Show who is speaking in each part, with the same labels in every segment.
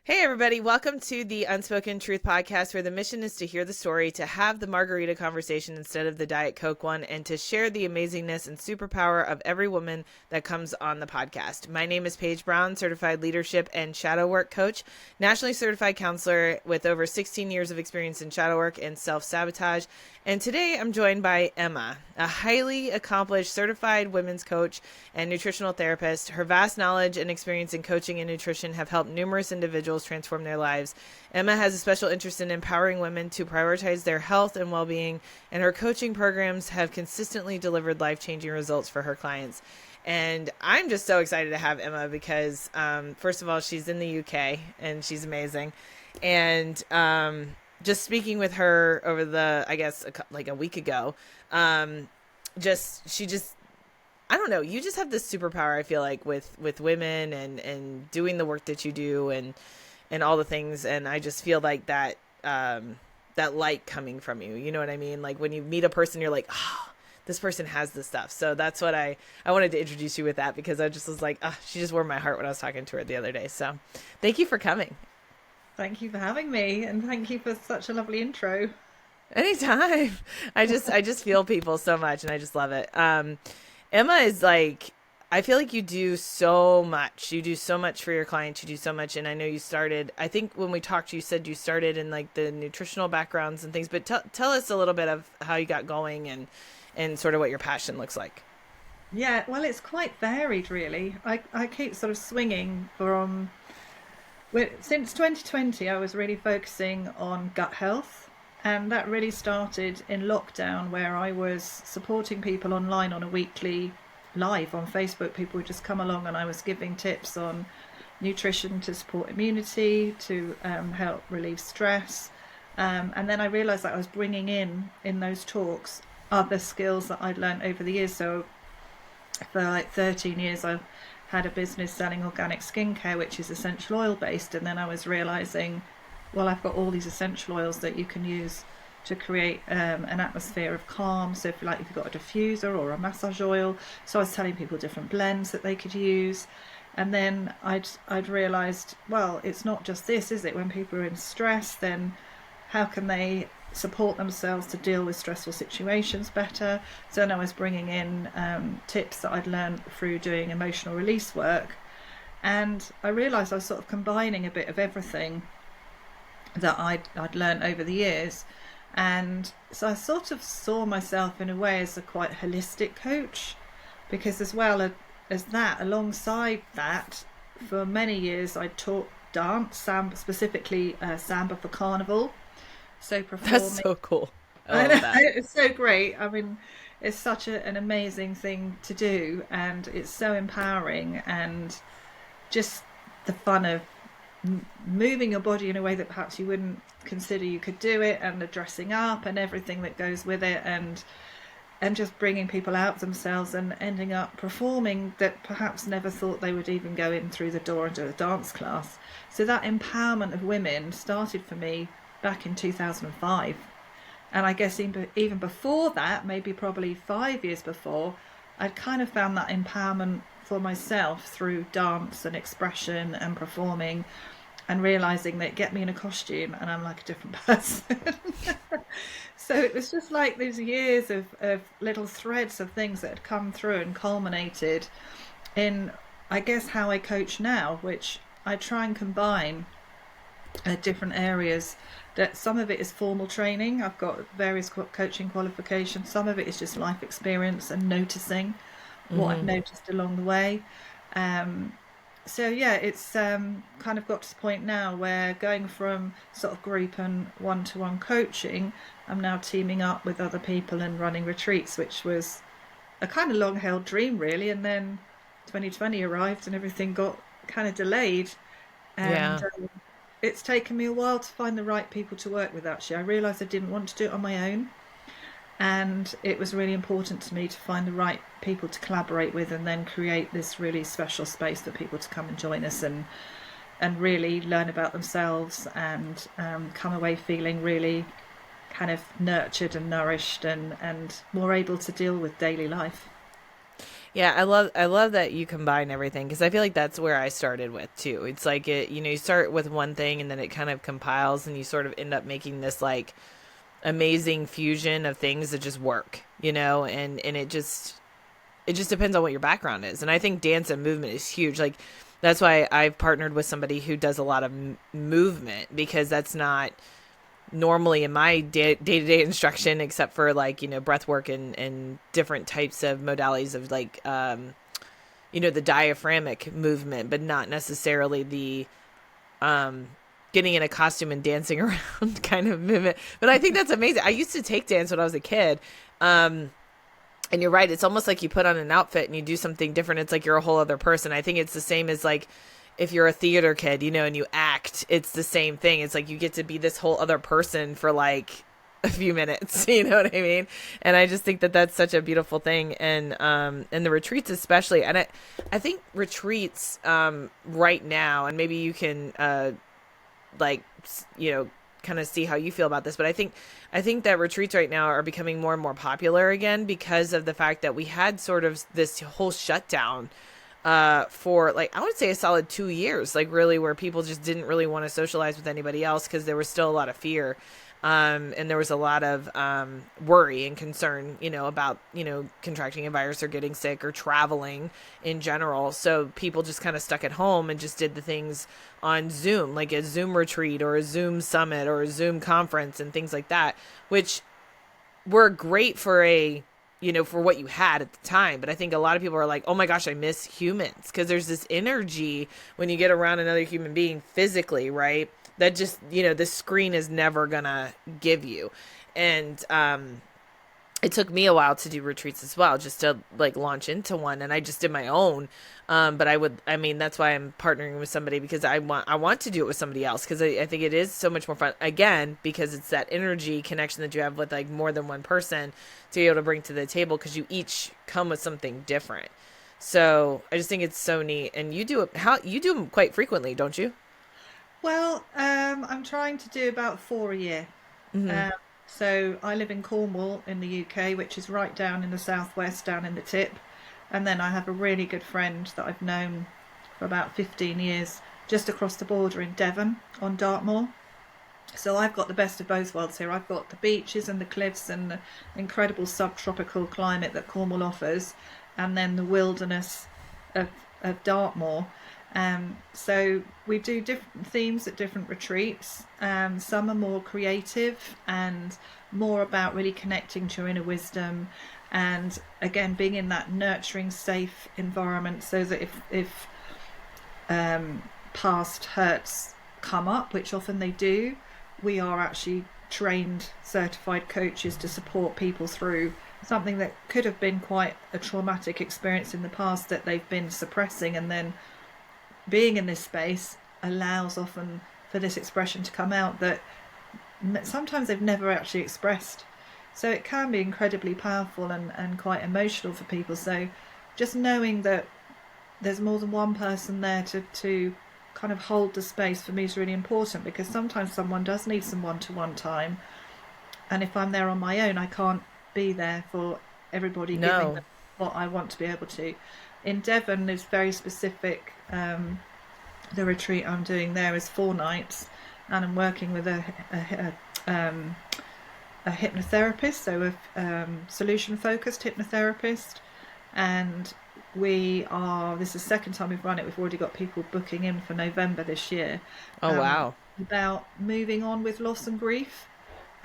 Speaker 1: Hey, everybody. Welcome to the Unspoken Truth Podcast, where the mission is to hear the story, to have the margarita conversation instead of the Diet Coke one, and to share the amazingness and superpower of every woman that comes on the podcast. My name is Paige Brown, certified leadership and shadow work coach, nationally certified counselor with over 16 years of experience in shadow work and self-sabotage. And today I'm joined by Emma, a highly accomplished certified women's coach and nutritional therapist. Her vast knowledge and experience in coaching and nutrition have helped numerous individuals transform their lives. Emma has a special interest in empowering women to prioritize their health and well-being, and her coaching programs have consistently delivered life-changing results for her clients. And I'm just so excited to have Emma because, first of all, she's in the UK and she's amazing. And just speaking with her over the, I guess, like a week ago, she just, I don't know, you just have this superpower, I feel like, with women and doing the work that you do and all the things. And I just feel like that, that light coming from you, you know what I mean? Like when you meet a person, you're like, oh, this person has this stuff. So that's what I wanted to introduce you with that, because I just was like, oh, she just warmed my heart when I was talking to her the other day. So thank you for coming.
Speaker 2: Thank you for having me, and thank you for such a lovely intro.
Speaker 1: Anytime. I just feel people so much and I just love it. Emma is like, I feel like you do so much. You do so much for your clients. You do so much. And I know you started, I think when we talked, you said you started in like the nutritional backgrounds and things, but tell us a little bit of how you got going and sort of what your passion looks like.
Speaker 2: Yeah, well, it's quite varied, really. I keep sort of swinging from, since 2020, I was really focusing on gut health. And that really started in lockdown, where I was supporting people online on a weekly live on Facebook. People would just come along and I was giving tips on nutrition to support immunity, to help relieve stress. And then I realized that I was bringing in those talks other skills that I'd learned over the years. So for like 13 years, I had a business selling organic skincare, which is essential oil based. And then I was realizing, well, I've got all these essential oils that you can use to create an atmosphere of calm. So if you like, if you've got a diffuser or a massage oil. So I was telling people different blends that they could use. And then I'd realized, well, it's not just this, is it? When people are in stress, then how can they support themselves to deal with stressful situations better? So then I was bringing in tips that I'd learned through doing emotional release work. And I realized I was sort of combining a bit of everything that I'd learned over the years. And so I sort of saw myself in a way as a quite holistic coach, because as well as that, alongside that, for many years I taught dance, samba, specifically samba for carnival. So
Speaker 1: That's
Speaker 2: performing,
Speaker 1: so cool. I
Speaker 2: I
Speaker 1: love
Speaker 2: know,
Speaker 1: that.
Speaker 2: it's so great. I mean, it's such an amazing thing to do, and it's so empowering, and just the fun of moving your body in a way that perhaps you wouldn't consider you could do it, and the dressing up and everything that goes with it, and just bringing people out themselves and ending up performing that perhaps never thought they would even go in through the door and do a dance class. So that empowerment of women started for me back in 2005. And I guess even before that, maybe probably 5 years before, I'd kind of found that empowerment for myself through dance and expression and performing, and realizing that get me in a costume and I'm like a different person. So it was just like these years of little threads of things that had come through and culminated in, I guess, how I coach now, which I try and combine different areas. That some of it is formal training. I've got various coaching qualifications. Some of it is just life experience and noticing what I've
Speaker 1: Mm-hmm.
Speaker 2: noticed along the way. Um, so yeah, it's kind of got to the point now where going from sort of group and one-to-one coaching, I'm now teaming up with other people and running retreats, which was a kind of long-held dream, really. And then 2020 arrived and everything got kind of delayed. And
Speaker 1: Yeah.
Speaker 2: it's taken me a while to find the right people to work with, actually. I realised I didn't want to do it on my own. And it was really important to me to find the right people to collaborate with, and then create this really special space for people to come and join us and really learn about themselves, and come away feeling really kind of nurtured and nourished, and more able to deal with daily life.
Speaker 1: Yeah, I love that you combine everything because I feel like that's where I started with too. It's like you start with one thing and then it kind of compiles and you sort of end up making this like amazing fusion of things that just work, and it just depends on what your background is. And I think dance and movement is huge. Like that's why I've partnered with somebody who does a lot of movement because that's not normally in my day-to-day instruction except for like breath work and different types of modalities of like the diaphragmic movement, but not necessarily the um getting in a costume and dancing around kind of movement. But I think that's amazing. I used to take dance when I was a kid. And you're right, it's almost like you put on an outfit and you do something different. It's like you're a whole other person. I think it's the same as like if you're a theater kid, and you act, it's the same thing. It's like you get to be this whole other person for like a few minutes, you know what I mean? And I just think that that's such a beautiful thing. And the retreats especially. And I think retreats right now, and maybe you can like kind of see how you feel about this, but I think that retreats right now are becoming more and more popular again because of the fact that we had sort of this whole shutdown for like I would say a solid 2 years, like really where people just didn't really want to socialize with anybody else because there was still a lot of fear. And there was a lot of worry and concern, about, contracting a virus or getting sick or traveling in general. So people just kind of stuck at home and just did the things on Zoom, like a Zoom retreat or a Zoom summit or a Zoom conference and things like that, which were great for for what you had at the time. But I think a lot of people are like, oh my gosh, I miss humans. Because there's this energy when you get around another human being physically, right? That just, the screen is never gonna give you. And it took me a while to do retreats as well, just to like launch into one. And I just did my own. But that's why I'm partnering with somebody, because I want to do it with somebody else. Cause I think it is so much more fun, again, because it's that energy connection that you have with like more than one person to be able to bring to the table. Cause you each come with something different. So I just think it's so neat. And you do them quite frequently, don't you?
Speaker 2: Well, I'm trying to do about 4 a year.
Speaker 1: Mm-hmm.
Speaker 2: Um, so I live in Cornwall in the UK, which is right down in the southwest, down in the tip. And then I have a really good friend that I've known for about 15 years just across the border in Devon on Dartmoor. So I've got the best of both worlds here. I've got the beaches and the cliffs and the incredible subtropical climate that Cornwall offers, and then the wilderness of, of Dartmoor. So we do different themes at different retreats. Some are more creative and more about really connecting to your inner wisdom, and again being in that nurturing, safe environment, so that if past hurts come up, which often they do, we are actually trained, certified coaches to support people through something that could have been quite a traumatic experience in the past that they've been suppressing, and then being in this space allows often for this expression to come out that sometimes they've never actually expressed. So it can be incredibly powerful and quite emotional for people. So just knowing that there's more than one person there to kind of hold the space for me is really important, because sometimes someone does need some one-to-one time, and if I'm there on my own, I can't be there for everybody, giving
Speaker 1: No.
Speaker 2: them what I want to be able to. In Devon is very specific. The retreat I'm doing there is 4 nights, and I'm working with a hypnotherapist, so a solution focused hypnotherapist. And this is the second time we've run it. We've already got people booking in for November this year,
Speaker 1: Oh, wow.
Speaker 2: about moving on with loss and grief.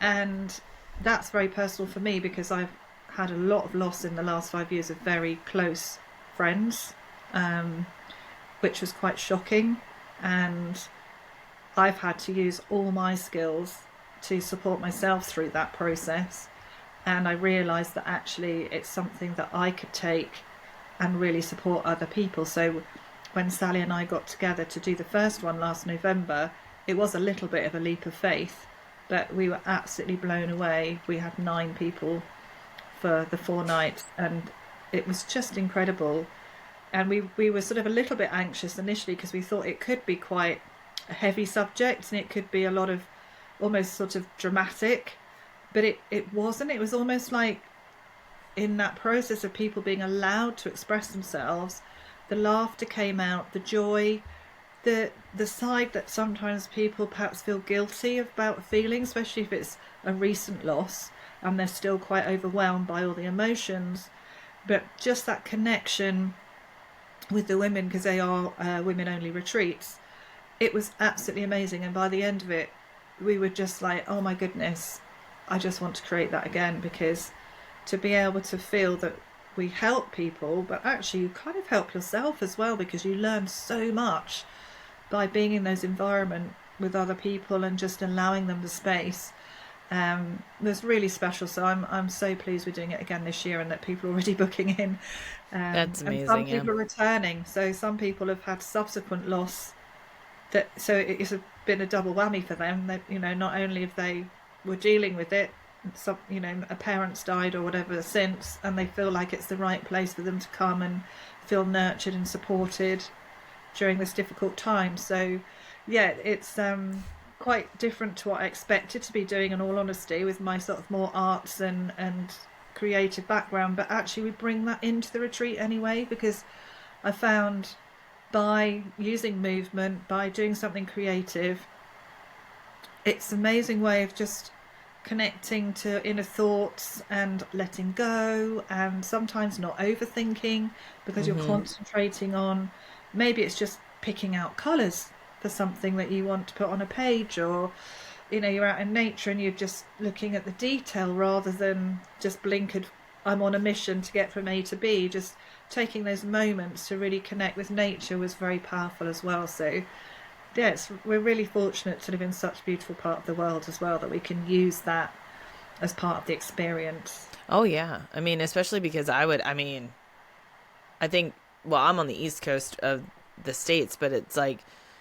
Speaker 2: And that's very personal for me, because I've had a lot of loss in the last 5 years of very close friends, which was quite shocking. And I've had to use all my skills to support myself through that process. And I realised that actually it's something that I could take and really support other people. So when Sally and I got together to do the first one last November, it was a little bit of a leap of faith, but we were absolutely blown away. We had 9 people for the 4 nights, and it was just incredible. And we were sort of a little bit anxious initially, because we thought it could be quite a heavy subject and it could be a lot of almost sort of dramatic, but it wasn't. It was almost like in that process of people being allowed to express themselves, the laughter came out, the joy, the side that sometimes people perhaps feel guilty about feeling, especially if it's a recent loss and they're still quite overwhelmed by all the emotions. But just that connection with the women, because they are women only retreats, it was absolutely amazing. And by the end of it, we were just like, oh my goodness, I just want to create that again, because to be able to feel that we help people, but actually you kind of help yourself as well, because you learn so much by being in those environments with other people and just allowing them the space, was really special. So I'm so pleased we're doing it again this year, and that people are already booking in.
Speaker 1: That's
Speaker 2: And some
Speaker 1: amazing. Yeah.
Speaker 2: people are returning. So some people have had subsequent loss, that so it's been a double whammy for them. That, you know, not only have they were dealing with it, some, you know, a parent's died or whatever since, and they feel like it's the right place for them to come and feel nurtured and supported during this difficult time. So yeah, it's quite different to what I expected to be doing, in all honesty, with my sort of more arts and creative background. But actually we bring that into the retreat anyway, because I found by using movement, by doing something creative, it's an amazing way of just connecting to inner thoughts and letting go, and sometimes not overthinking, because you're
Speaker 1: Mm-hmm.
Speaker 2: concentrating on, maybe it's just picking out colours for something that you want to put on a page, or you know, you're out in nature and you're just looking at the detail rather than just blinkered, I'm on a mission to get from A to B. Just taking those moments to really connect with nature was very powerful as well. So yeah, we're really fortunate to live in such a beautiful part of the world as well, that we can use that as part of the experience.
Speaker 1: Oh yeah. I mean, especially because I mean, I think, well, I'm on the East Coast of the States, but it's like,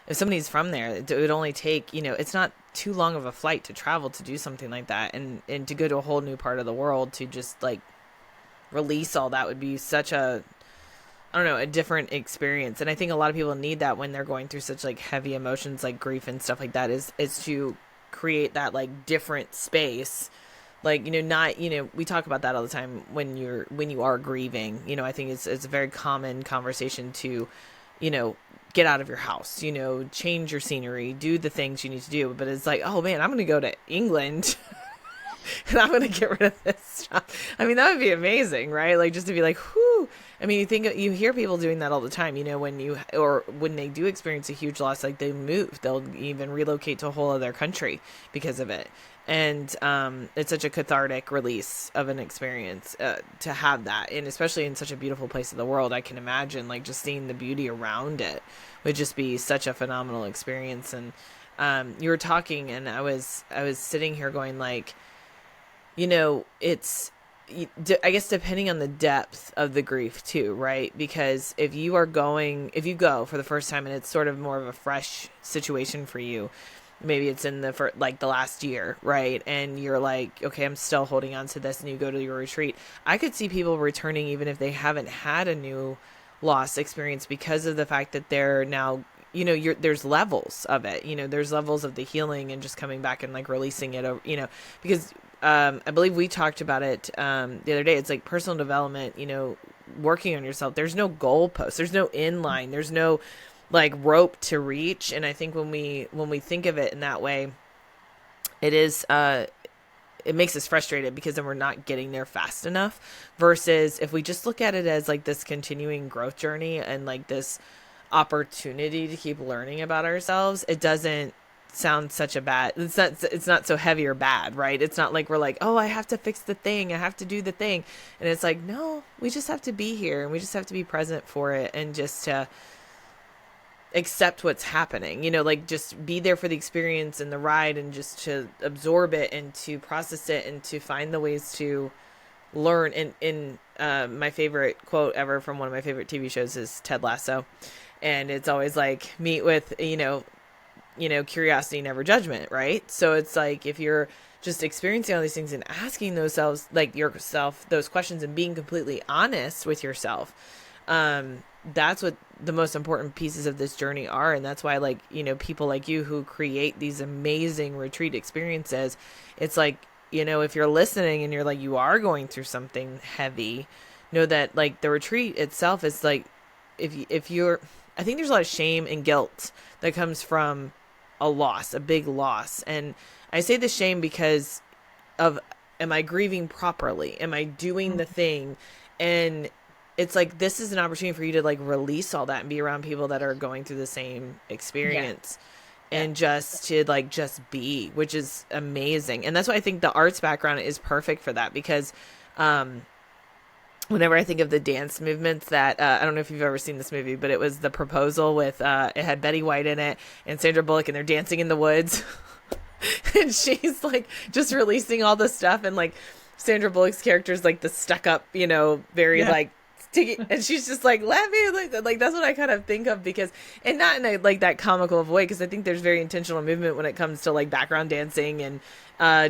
Speaker 1: if somebody's from there, it would only take, you know, it's not too long of a flight to travel to do something like that. And to go to a whole new part of the world to just like release all that would be such a, I don't know, a different experience. And I think a lot of people need that when they're going through such like heavy emotions like grief and stuff like that, is to create that like different space. Like, you know, not, you know, we talk about that all the time when you are grieving. You know, I think it's a very common conversation to, you know, get out of your house, you know, change your scenery, do the things you need to do. But it's like, oh man, I'm going to go to England and I'm gonna get rid of this stuff. I mean, that would be amazing, right? Like just to be like, whoo. I mean, you hear people doing that all the time. You know, when they do experience a huge loss, like they move, they'll even relocate to a whole other country because of it. And it's such a cathartic release of an experience to have that, and especially in such a beautiful place of the world. I can imagine like just seeing the beauty around it would just be such a phenomenal experience. And you were talking, and I was sitting here going like, you know, it's, I guess, depending on the depth of the grief too, right? Because if you go for the first time and it's sort of more of a fresh situation for you, maybe it's in the last year, right? And you're like, okay, I'm still holding on to this, and you go to your retreat. I could see people returning even if they haven't had a new loss experience, because of the fact that they're now, you know, there's levels of it, you know, there's levels of the healing and just coming back and like releasing it over, you know, because I believe we talked about it the other day. It's like personal development, you know, working on yourself. There's no goalpost. There's no inline. There's no like rope to reach. And I think when we think of it in that way, it is it makes us frustrated, because then we're not getting there fast enough. Versus if we just look at it as like this continuing growth journey and like this opportunity to keep learning about ourselves, it doesn't sound such a bad, it's not so heavy or bad, right? It's not like we're like, oh, I have to fix the thing, I have to do the thing. And it's like, no, we just have to be here, and we just have to be present for it, and just to accept what's happening, you know, like just be there for the experience and the ride, and just to absorb it and to process it and to find the ways to learn. And in my favorite quote ever from one of my favorite TV shows is Ted Lasso, and it's always like, meet with, curiosity, never judgment, right? So it's like, if you're just experiencing all these things and asking yourself those questions and being completely honest with yourself, that's what the most important pieces of this journey are. And that's why, like, you know, people like you who create these amazing retreat experiences, it's like, if you're listening and you're like, you are going through something heavy, know that like the retreat itself is like, if you're, I think there's a lot of shame and guilt that comes from a loss, a big loss. And I say the shame because of, am I grieving properly? Am I doing the thing? And it's like, this is an opportunity for you to like release all that and be around people that are going through the same experience.
Speaker 2: Yeah.
Speaker 1: And just to like just be, which is amazing. And that's why I think the arts background is perfect for that, because whenever I think of the dance movements that I don't know if you've ever seen this movie, but it was The Proposal with it had Betty White in it and Sandra Bullock, and they're dancing in the woods. And she's like just releasing all the stuff, and like Sandra Bullock's character is like the stuck up, very like sticky, and she's just like laughing, like that's what I kind of think of, because, and not in a like that comical of a way, because I think there's very intentional movement when it comes to like background dancing and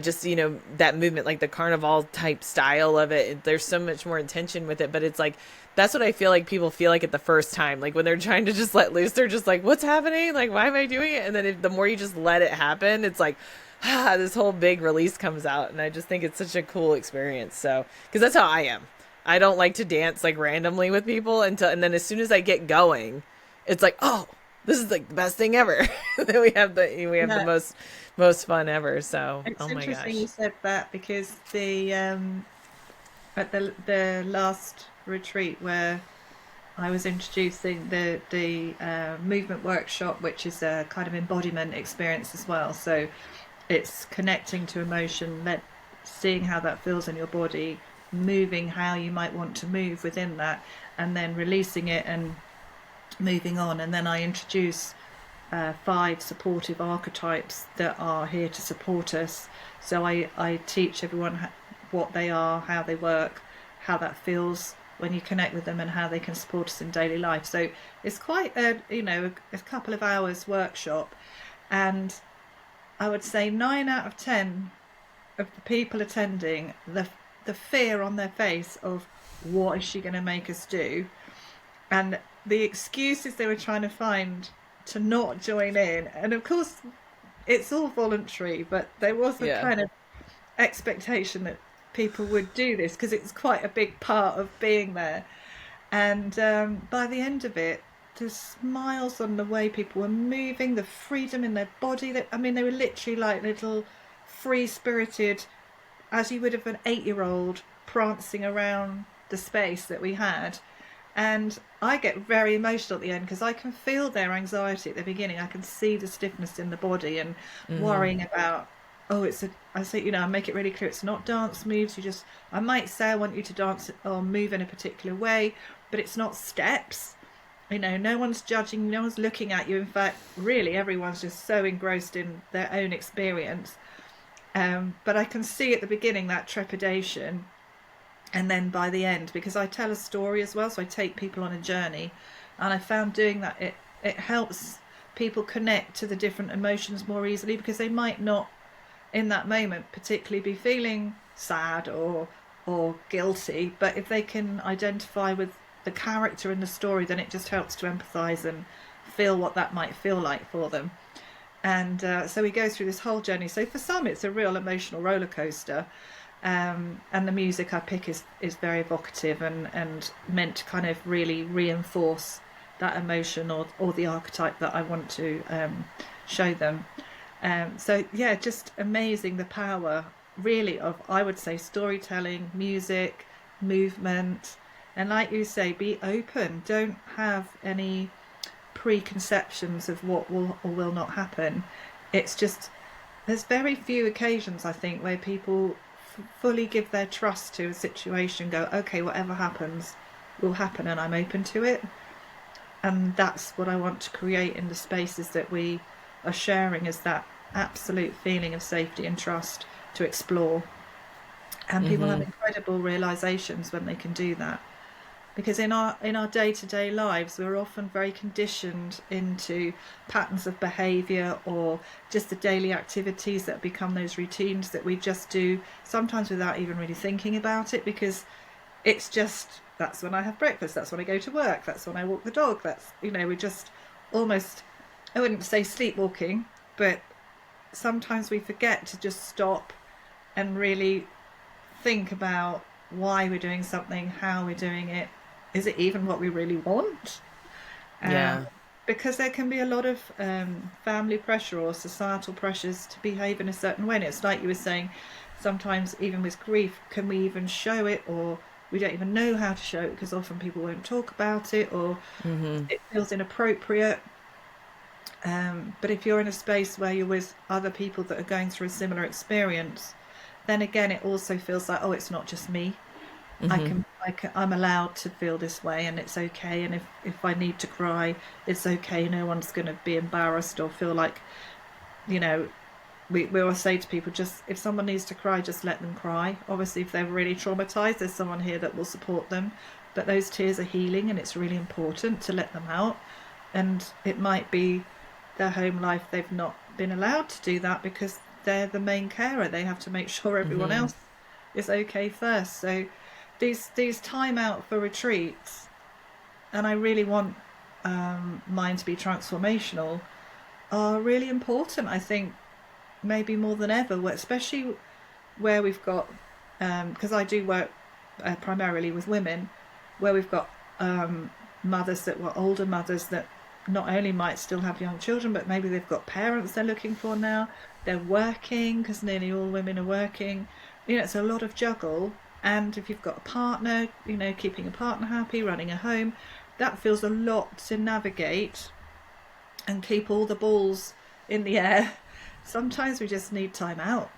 Speaker 1: just that movement, like the carnival type style of it. There's so much more intention with it, but it's like that's what I feel like people feel like at the first time, like when they're trying to just let loose, they're just like, what's happening, like why am I doing it? And then the more you just let it happen, it's like this whole big release comes out. And I just think it's such a cool experience. So because that's how I am. I don't like to dance like randomly with people and then as soon as I get going, it's like, oh, this is like the best thing ever. Then we have the most fun ever. So
Speaker 2: It's
Speaker 1: oh my
Speaker 2: interesting
Speaker 1: gosh.
Speaker 2: you said that, because the at the last retreat where I was introducing the movement workshop, which is a kind of embodiment experience as well. So it's connecting to emotion, seeing how that feels in your body, moving how you might want to move within that, and then releasing it and moving on. And then I introduce 5 supportive archetypes that are here to support us. So I teach everyone what they are, how they work, how that feels when you connect with them, and how they can support us in daily life. So it's quite a couple of hours workshop, and I would say 9 out of 10 of the people attending, the fear on their face of what is she going to make us do, and the excuses they were trying to find to not join in. And of course it's all voluntary, but there was a kind of expectation that people would do this because it's quite a big part of being there. And by the end of it, the smiles on the way people were moving, the freedom in their body, they were literally like little free-spirited, as you would have an 8-year-old prancing around the space that we had. And I get very emotional at the end because I can feel their anxiety at the beginning. I can see the stiffness in the body and worrying about, I say, I make it really clear, it's not dance moves. I might say I want you to dance or move in a particular way, but it's not steps. No one's judging, no one's looking at you. In fact, really, everyone's just so engrossed in their own experience. But I can see at the beginning that trepidation. And then by the end, because I tell a story as well, so I take people on a journey, and I found doing that, it helps people connect to the different emotions more easily, because they might not in that moment particularly be feeling sad or guilty, but if they can identify with the character in the story, then it just helps to empathize and feel what that might feel like for them. And so we go through this whole journey. So for some it's a real emotional roller coaster. And the music I pick is very evocative and meant to kind of really reinforce that emotion or the archetype that I want to show them. So yeah, just amazing, the power really of, I would say, storytelling, music, movement, and like you say, be open. Don't have any preconceptions of what will or will not happen. It's just, there's very few occasions, I think, where people fully give their trust to a situation, go, okay, whatever happens will happen, and I'm open to it. And that's what I want to create in the spaces that we are sharing, is that absolute feeling of safety and trust to explore. And people have incredible realizations when they can do that, because in our day-to-day lives we're often very conditioned into patterns of behavior or just the daily activities that become those routines that we just do, sometimes without even really thinking about it, because it's just, that's when I have breakfast, that's when I go to work, that's when I walk the dog, that's, we're just almost, I wouldn't say sleepwalking, but sometimes we forget to just stop and really think about why we're doing something, how we're doing it. Is it even what we really want? Um,
Speaker 1: Yeah.
Speaker 2: because there can be a lot of family pressure or societal pressures to behave in a certain way. And it's like you were saying, sometimes even with grief, can we even show it, or we don't even know how to show it because often people won't talk about it, or
Speaker 1: Mm-hmm.
Speaker 2: it feels inappropriate. But if you're in a space where you're with other people that are going through a similar experience, then again, it also feels like, oh, it's not just me.
Speaker 1: Mm-hmm.
Speaker 2: I'm allowed to feel this way, and it's okay. And if I need to cry, it's okay. No one's going to be embarrassed or feel like, you know, we always say to people, just if someone needs to cry, just let them cry. Obviously, if they're really traumatized, there's someone here that will support them. But those tears are healing, and it's really important to let them out. And it might be their home life, they've not been allowed to do that because they're the main carer. They have to make sure everyone
Speaker 1: Mm-hmm.
Speaker 2: else is okay first. So these time out for retreats, and I really want mine to be transformational, are really important. I think maybe more than ever, especially where we've got, because I do work primarily with women, where we've got mothers that were older mothers that not only might still have young children, but maybe they've got parents they're looking for now. They're working because nearly all women are working. You know, it's a lot of juggle. And if you've got a partner, you know, keeping a partner happy, running a home, that feels a lot to navigate and keep all the balls in the air. Sometimes we just need time out.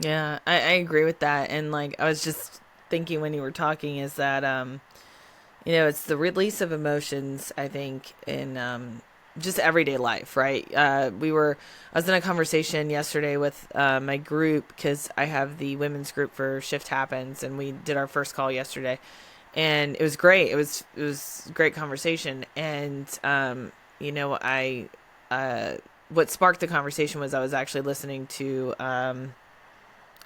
Speaker 1: Yeah, I agree with that. And like I was just thinking when you were talking is that you know, it's the release of emotions, I think, in just everyday life, right? I was in a conversation yesterday with my group because I have the women's group for Shift Happens, and we did our first call yesterday, and it was great. It was a great conversation, and you know, what sparked the conversation was I was actually listening to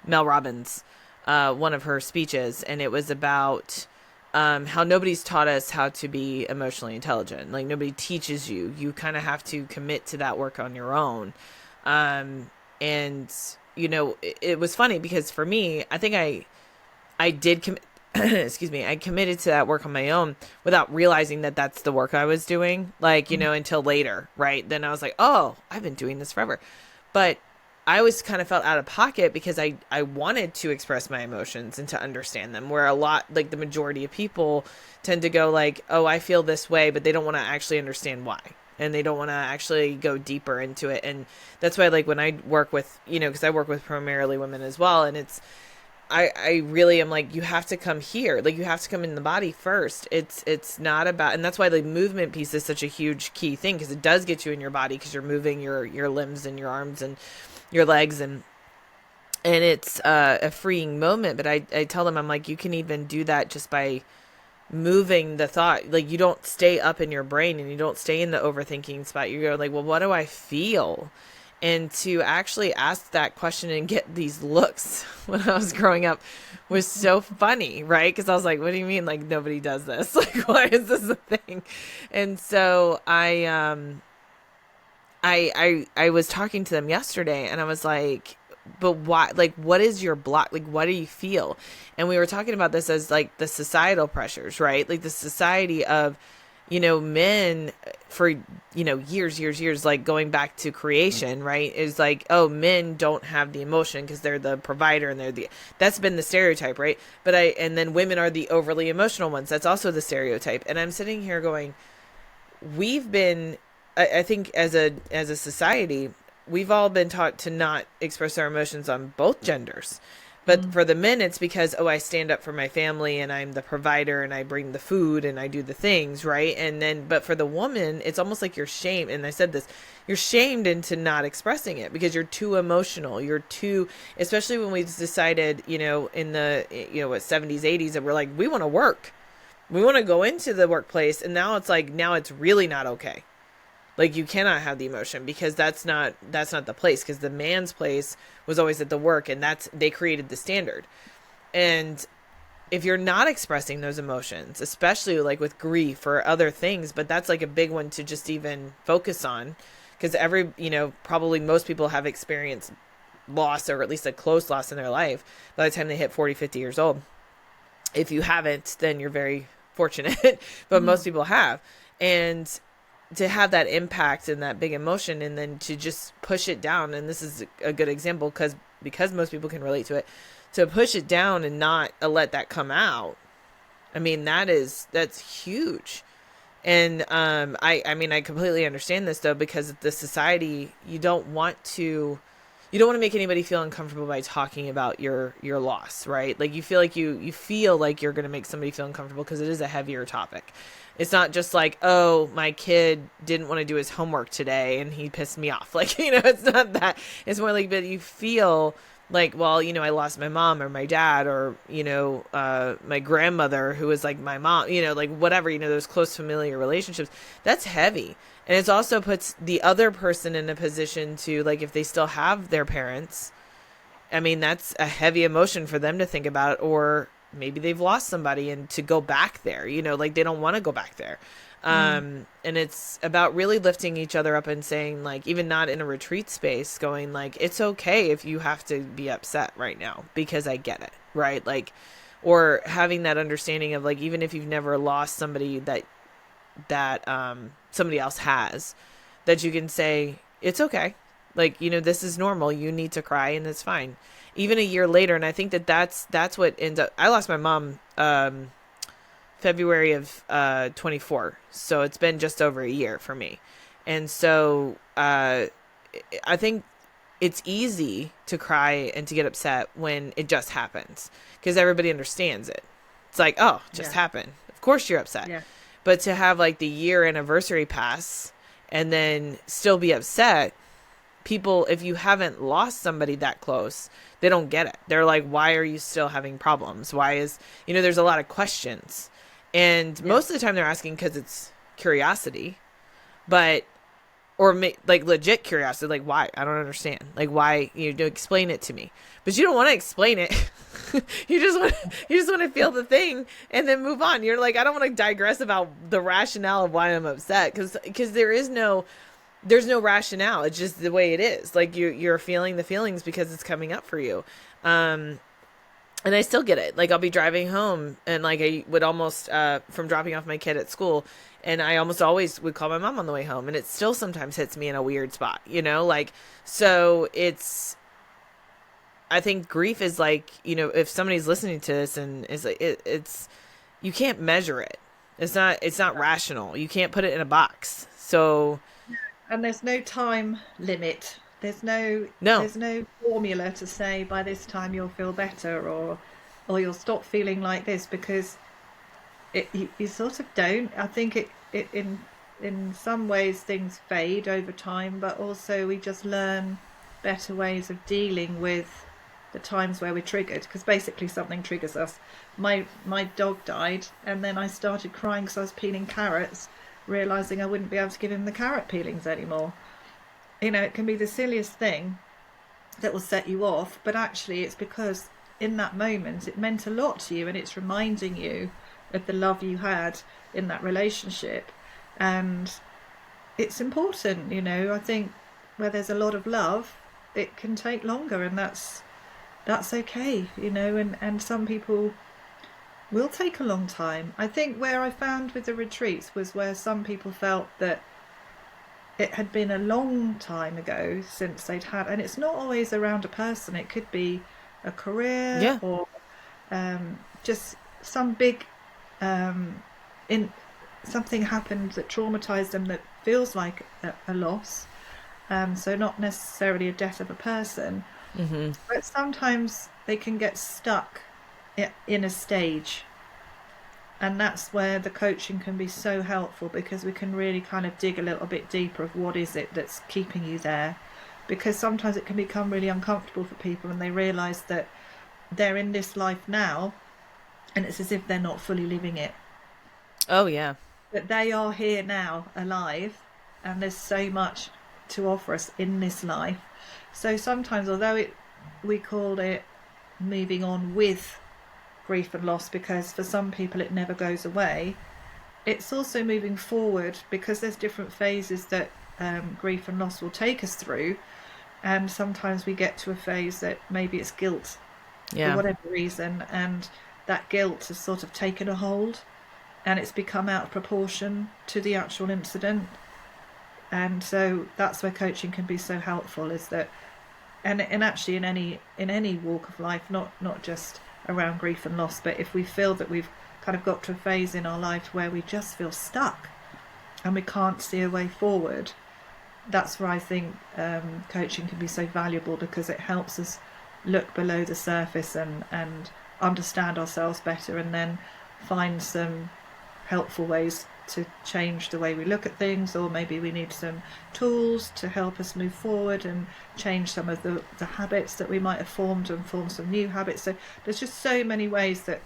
Speaker 1: Mel Robbins, one of her speeches, and it was about how nobody's taught us how to be emotionally intelligent. Like nobody teaches you. You kind of have to commit to that work on your own. And you know, it was funny because for me, I think I did excuse me, I committed to that work on my own without realizing that that's the work I was doing. Like, you know, until later, right? Then I was like, oh, I've been doing this forever. But I always kind of felt out of pocket because I wanted to express my emotions and to understand them, where a lot, like the majority of people tend to go like, oh, I feel this way, but they don't want to actually understand why. And they don't want to actually go deeper into it. And that's why, like, when I work with, you know, because I work with primarily women as well. And I really am like, you have to come here. Like, you have to come in the body first. It's not about, and that's why the movement piece is such a huge key thing, because it does get you in your body because you're moving your limbs and your arms and your legs, and it's a freeing moment. But I tell them, I'm like, you can even do that just by moving the thought. Like, you don't stay up in your brain and you don't stay in the overthinking spot. You go like, well, what do I feel? And to actually ask that question and get these looks when I was growing up was so funny, right? Because I was like, what do you mean, like, nobody does this? Like, why is this a thing? And so I was talking to them yesterday, and I was like, but why, like, what is your block? Like, what do you feel? And we were talking about this as like the societal pressures, right? Like the society of, you know, men for, you know, years, like going back to creation, right? Is like, oh, men don't have the emotion because they're the provider and that's been the stereotype, right? And then women are the overly emotional ones. That's also the stereotype. And I'm sitting here going, we've been, I think as a society, we've all been taught to not express our emotions on both genders. But for the men, it's because, oh, I stand up for my family and I'm the provider and I bring the food and I do the things, right? And then, but for the woman, it's almost like you're shamed. And I said this, you're shamed into not expressing it because you're too emotional. You're too, especially when we decided, you know, in the, you know, what, 70s, 80s, that we're like, we want to work. We want to go into the workplace. And now it's like, now it's really not okay. Like, you cannot have the emotion because that's not the place, because the man's place was always at the work, and they created the standard. And if you're not expressing those emotions, especially like with grief or other things, but that's like a big one to just even focus on, because you know, probably most people have experienced loss, or at least a close loss in their life by the time they hit 40, 50 years old. If you haven't, then you're very fortunate, but most people have. And to have that impact and that big emotion, and then to just push it down. And this is a good example because most people can relate to it, to push it down and not let that come out. I mean, that's huge. And I mean, I completely understand this though, because the society, you don't want to make anybody feel uncomfortable by talking about your loss, right? Like you feel like you're going to make somebody feel uncomfortable because it is a heavier topic. It's not just like, oh, my kid didn't want to do his homework today and he pissed me off. Like, it's not that. It's more like, but you feel like, well, I lost my mom or my dad or, my grandmother who was like my mom, like whatever, those close familiar relationships. That's heavy. And it also puts the other person in a position to, like, if they still have their parents, I mean, that's a heavy emotion for them to think about, or maybe they've lost somebody and to go back there, like they don't want to go back there. And it's about really lifting each other up and saying, like, even not in a retreat space, going like, it's okay if you have to be upset right now because I get it. Right. Like, or having that understanding of like, even if you've never lost somebody that somebody else has, that you can say, it's okay. Like, this is normal. You need to cry and it's fine. Even a year later. And I think that's what ends up, I lost my mom, February of 24. So it's been just over a year for me. And so I think it's easy to cry and to get upset when it just happens because everybody understands it. It's like, oh, it just happened. Of course you're upset. Yeah. But to have like the year anniversary pass and then still be upset, people, if you haven't lost somebody that close, they don't get it. They're like, why are you still having problems? Why is, there's a lot of questions. And most of the time they're asking because it's curiosity, or like legit curiosity, like why? I don't understand. Like why, explain it to me. But you don't want to explain it. you just want to feel the thing and then move on. You're like, I don't want to digress about the rationale of why I'm upset because there's no rationale. It's just the way it is. Like you're feeling the feelings because it's coming up for you. And I still get it. Like I'll be driving home and like I would almost, from dropping off my kid at school, and I almost always would call my mom on the way home, and it still sometimes hits me in a weird spot, like, so I think grief is like, if somebody's listening to this and is like, it's, you can't measure it. It's not rational. You can't put it in a box. So.
Speaker 2: And there's no time limit. There's no formula to say by this time you'll feel better or you'll stop feeling like this, because you sort of don't. I think it in some ways things fade over time, but also we just learn better ways of dealing with the times where we're triggered, because basically something triggers us. My dog died, and then I started crying because I was peeling carrots, realizing I wouldn't be able to give him the carrot peelings anymore. It can be the silliest thing that will set you off, but actually it's because in that moment it meant a lot to you, and it's reminding you of the love you had in that relationship. And it's important, I think where there's a lot of love, it can take longer, and that's okay, and some people will take a long time. I think where I found with the retreats was where some people felt that it had been a long time ago since they'd had, and it's not always around a person. It could be a career or just some big something happened that traumatized them that feels like a loss. So not necessarily a death of a person, but sometimes they can get stuck in a stage. And that's where the coaching can be so helpful, because we can really kind of dig a little bit deeper of what is it that's keeping you there. Because sometimes it can become really uncomfortable for people, and they realise that they're in this life now and it's as if they're not fully living it.
Speaker 1: Oh, yeah.
Speaker 2: But they are here now, alive, and there's so much to offer us in this life. So sometimes, although we called it moving on with grief and loss, because for some people it never goes away, it's also moving forward, because there's different phases that grief and loss will take us through, And sometimes we get to a phase that maybe it's guilt for
Speaker 1: Yeah.
Speaker 2: whatever reason, and that guilt has sort of taken a hold, and it's become out of proportion to the actual incident. And so that's where coaching can be so helpful, is that, and actually in any walk of life, not just around grief and loss, but if we feel that we've kind of got to a phase in our life where we just feel stuck and we can't see a way forward, that's where I think coaching can be so valuable, because it helps us look below the surface and understand ourselves better, and then find some helpful ways to change the way we look at things, or maybe we need some tools to help us move forward and change some of the habits that we might have formed, and form some new habits. So there's just so many ways that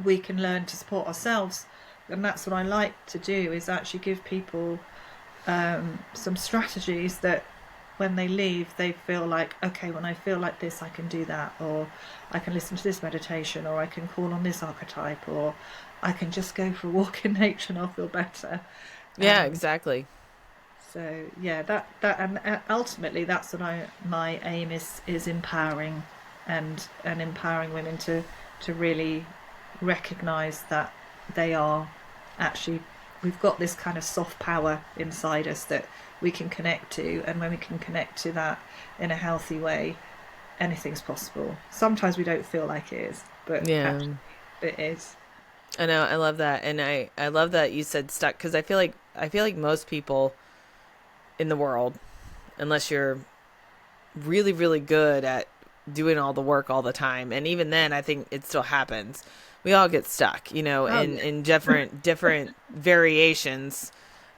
Speaker 2: we can learn to support ourselves, and that's what I like to do, is actually give people some strategies that when they leave they feel like, okay, when I feel like this I can do that, or I can listen to this meditation, or I can call on this archetype, or I can just go for a walk in nature and I'll feel better.
Speaker 1: Yeah, exactly.
Speaker 2: So yeah, that and ultimately that's what my aim is empowering, and empowering women to really recognize that they are actually, we've got this kind of soft power inside us that we can connect to, and when we can connect to that in a healthy way, anything's possible. Sometimes we don't feel like it is, but
Speaker 1: Yeah.
Speaker 2: actually it is.
Speaker 1: I know. I love that. And I love that you said stuck, because I feel like most people in the world, unless you're really, really good at doing all the work all the time, and even then I think it still happens, we all get stuck,
Speaker 2: Oh
Speaker 1: in different variations.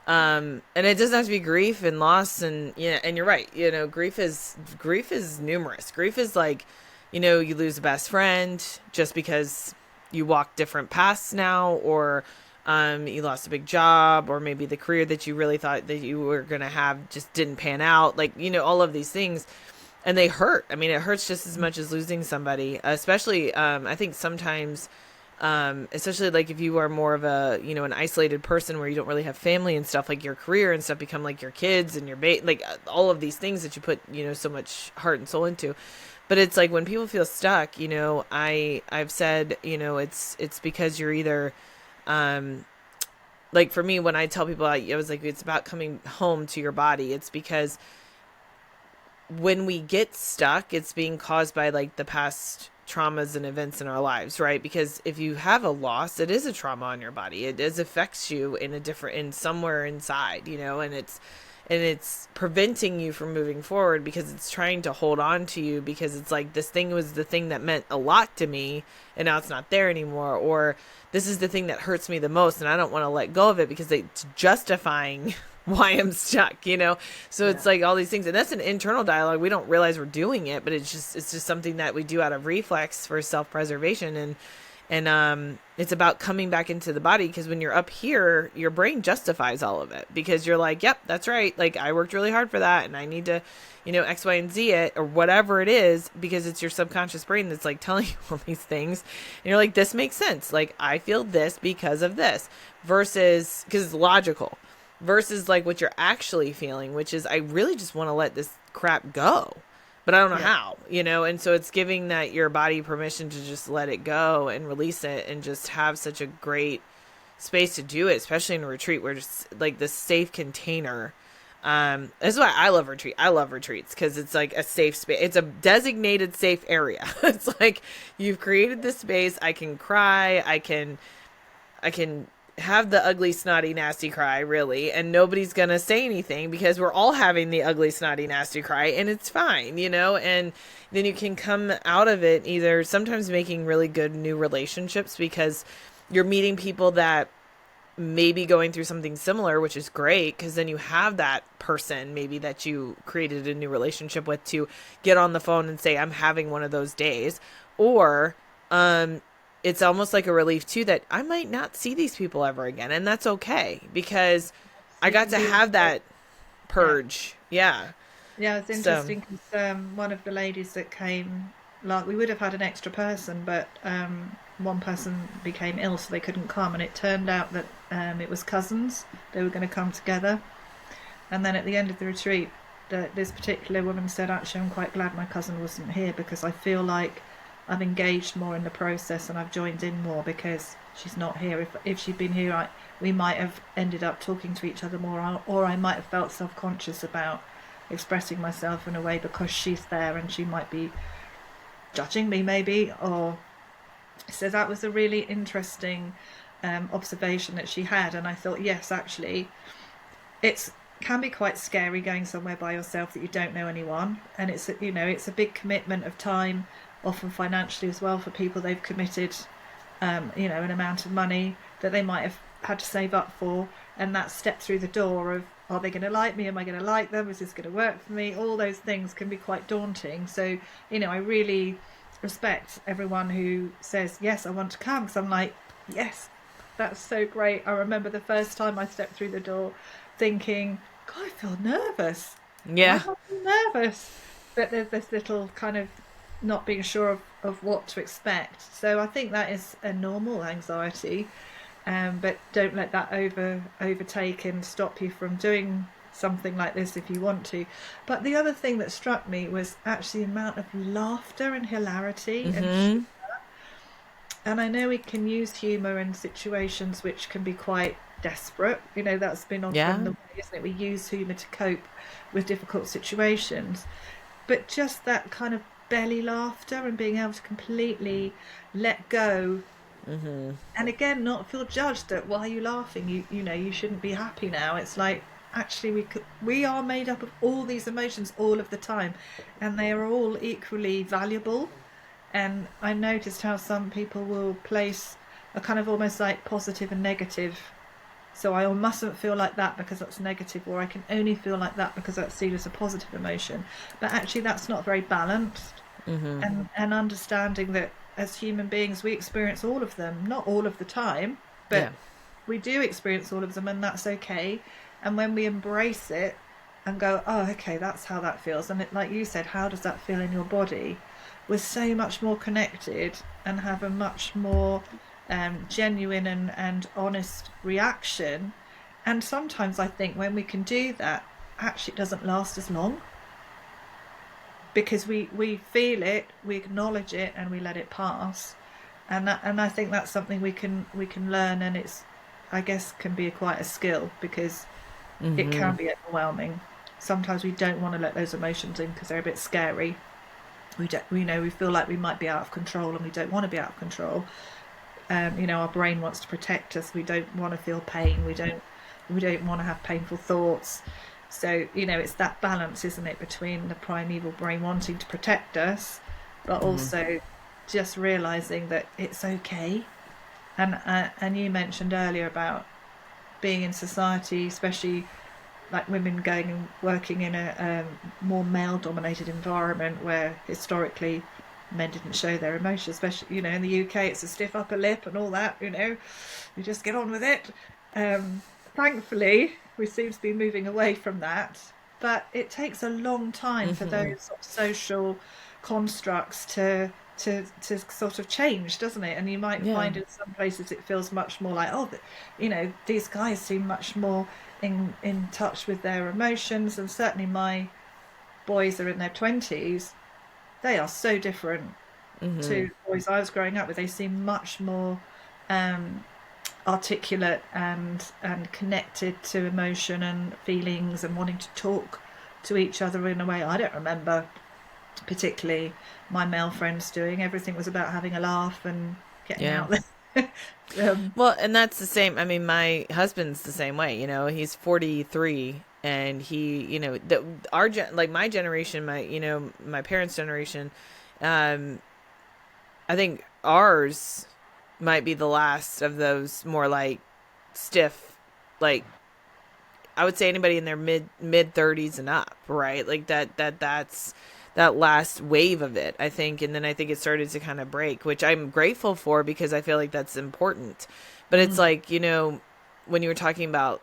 Speaker 1: And it doesn't have to be grief and loss, and and you're right, grief is numerous. Grief is like, you lose a best friend just because you walk different paths now, or you lost a big job, or maybe the career that you really thought that you were going to have just didn't pan out, like, all of these things. And they hurt. I mean, it hurts just as much as losing somebody, especially, I think sometimes, especially like if you are more of a, an isolated person where you don't really have family and stuff, like your career and stuff become like your kids and your like all of these things that you put, so much heart and soul into. But it's like when people feel stuck, I've said, it's because you're either, like for me, when I tell people, I was like, it's about coming home to your body. It's because when we get stuck, it's being caused by like the past traumas and events in our lives, right? Because if you have a loss, it is a trauma on your body. It does affects you in somewhere inside, and it's preventing you from moving forward, because it's trying to hold on to you, because it's like, this thing was the thing that meant a lot to me and now it's not there anymore, or this is the thing that hurts me the most and I don't want to let go of it because it's justifying why I'm stuck, so it's
Speaker 2: Yeah.
Speaker 1: like all these things, and that's an internal dialogue. We don't realize we're doing it, but it's just something that we do out of reflex for self-preservation. And it's about coming back into the body, because when you're up here, your brain justifies all of it, because you're like, yep, that's right, like I worked really hard for that and I need to, X, Y, and Z it, or whatever it is, because it's your subconscious brain that's like telling you all these things, and you're like, this makes sense, like I feel this because of this, versus, because it's logical, versus like what you're actually feeling, which is, I really just want to let this crap go, but I don't know
Speaker 2: Yeah.
Speaker 1: how, and so it's giving that your body permission to just let it go and release it, and just have such a great space to do it, especially in a retreat where just like this safe container. That's why I love retreat. I love retreats, because it's like a safe space. It's a designated safe area. It's like, you've created this space. I can cry. I can have the ugly, snotty, nasty cry, really, and nobody's gonna say anything, because we're all having the ugly, snotty, nasty cry, and it's fine, and then you can come out of it either sometimes making really good new relationships, because you're meeting people that may be going through something similar, which is great, because then you have that person maybe that you created a new relationship with to get on the phone and say, I'm having one of those days. Or it's almost like a relief too, that I might not see these people ever again, and that's okay, because I
Speaker 2: You
Speaker 1: got
Speaker 2: can
Speaker 1: to
Speaker 2: be
Speaker 1: have
Speaker 2: okay.
Speaker 1: that
Speaker 2: Yeah.
Speaker 1: purge. Yeah.
Speaker 2: Yeah, it's
Speaker 1: So
Speaker 2: interesting because one of the ladies that came, like, we would have had an extra person, but one person became ill, so they couldn't come, and it turned out that it was cousins. They were going to come together, and then at the end of the retreat, this particular woman said, actually, I'm quite glad my cousin wasn't here, because I feel like I've engaged more in the process and I've joined in more because she's not here. If she'd been here, we might have ended up talking to each other more, or I might have felt self-conscious about expressing myself in a way because she's there and she might be judging me maybe. Or so that was a really interesting observation that she had. And I thought, yes, actually, it's can be quite scary going somewhere by yourself that you don't know anyone, and it's it's a big commitment of time, often financially as well, for people. They've committed an amount of money that they might have had to save up for, and that step through the door of, are they going to like me, am I going to like them, is this going to work for me, all those things can be quite daunting. So I really respect everyone who says, yes, I want to come, because I'm like, yes, that's so great. I remember the first time I stepped through the door thinking, God, I feel nervous.
Speaker 1: Yeah.
Speaker 2: Why am I feel nervous? But there's this little kind of not being sure of what to expect. So I think that is a normal anxiety, but don't let that overtake and stop you from doing something like this if you want to. But the other thing that struck me was actually the amount of laughter and hilarity and I know we can use humour in situations which can be quite desperate. That's been often the way, isn't it? We use humour to cope with difficult situations. But just that kind of belly laughter and being able to completely let go. And again, not feel judged at, why are you laughing? You shouldn't be happy now. It's like, actually, we are made up of all these emotions all of the time, and they are all equally valuable. And I noticed how some people will place a kind of almost like positive and negative. So I mustn't feel like that because that's negative, or I can only feel like that because that's seen as a positive emotion. But actually that's not very balanced. And understanding that as human beings we experience all of them, not all of the time, but we do experience all of them, and that's okay. And when we embrace it and go, oh, okay, that's how that feels, and like you said, how does that feel in your body, we're so much more connected and have a much more genuine and honest reaction. And sometimes I think when we can do that, actually it doesn't last as long, because we feel it, we acknowledge it, and we let it pass. And I think that's something we can learn, and it's, I guess, can be quite a skill, because it can be overwhelming. Sometimes we don't want to let those emotions in because they're a bit scary. We feel like we might be out of control, and we don't want to be out of control. Our brain wants to protect us. We don't want to feel pain. We don't want to have painful thoughts. So it's that balance, isn't it, between the primeval brain wanting to protect us, but also just realizing that it's okay. And you mentioned earlier about being in society, especially like women going and working in a more male-dominated environment where historically men didn't show their emotions, especially in the UK it's a stiff upper lip and all that. You just get on with it. Thankfully we seem to be moving away from that, but it takes a long time for those sort of social constructs to sort of change, doesn't it? And you might find in some places it feels much more like, oh, these guys seem much more in touch with their emotions, and certainly my boys are in their 20s. They are so different to boys I was growing up with. They seem much more articulate and connected to emotion and feelings, and wanting to talk to each other in a way I don't remember particularly my male friends doing. Everything was about having a laugh and getting out there.
Speaker 1: Well, and that's the same. I mean, my husband's the same way. He's 43, and he, my generation, my parents' generation, I think ours might be the last of those more like stiff, like I would say anybody in their mid 30s and up, right? Like that's that last wave of it, I think. And then I think it started to kind of break, which I'm grateful for, because I feel like that's important. But it's like, when you were talking about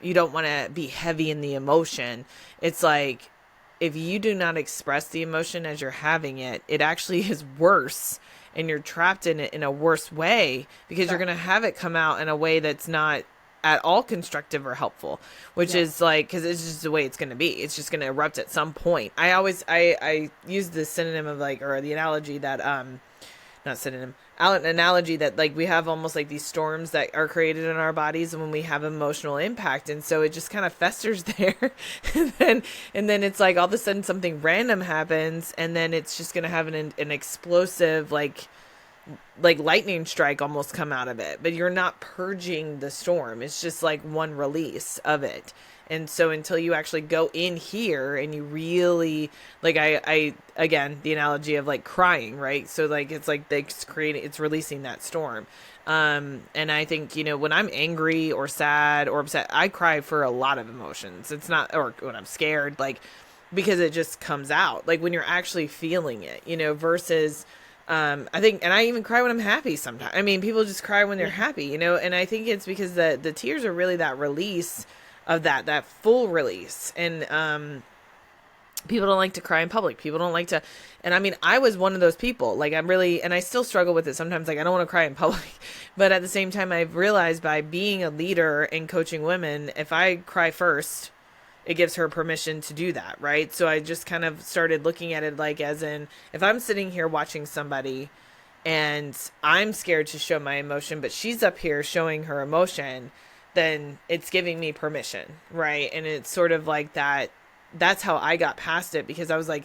Speaker 1: you don't want to be heavy in the emotion, it's like, if you do not express the emotion as you're having it, it actually is worse, and you're trapped in it in a worse way, because you're going to have it come out in a way that's not at all constructive or helpful, which
Speaker 2: Yeah.
Speaker 1: is like, because it's just the way it's going to be. It's just going to erupt at some point. I use the synonym of like, or the analogy that not synonym, an analogy that like we have almost like these storms that are created in our bodies when we have emotional impact, and so it just kind of festers there, and then it's like all of a sudden something random happens, and then it's just gonna have an explosive like lightning strike almost come out of it, but you're not purging the storm. It's just like one release of it. And so until you actually go in here and you really like, I again, the analogy of like crying, right? So like, it's like it's releasing that storm. And I think, you know, when I'm angry or sad or upset, I cry for a lot of emotions. It's not, or when I'm scared, like, because it just comes out like when you're actually feeling it, you know, versus, I think, and I even cry when I'm happy sometimes. I mean, people just cry when they're happy, you know, and I think it's because the tears are really that release of that full release. And, people don't like to cry in public. People don't like to, and I mean, I was one of those people. Like I'm really, and I still struggle with it sometimes. Like I don't want to cry in public, but at the same time, I've realized by being a leader and coaching women, if I cry first, it gives her permission to do that, right? So I just kind of started looking at it like as in, if I'm sitting here watching somebody and I'm scared to show my emotion, but she's up here showing her emotion, then it's giving me permission, right? And it's sort of like that. That's how I got past it, because I was like,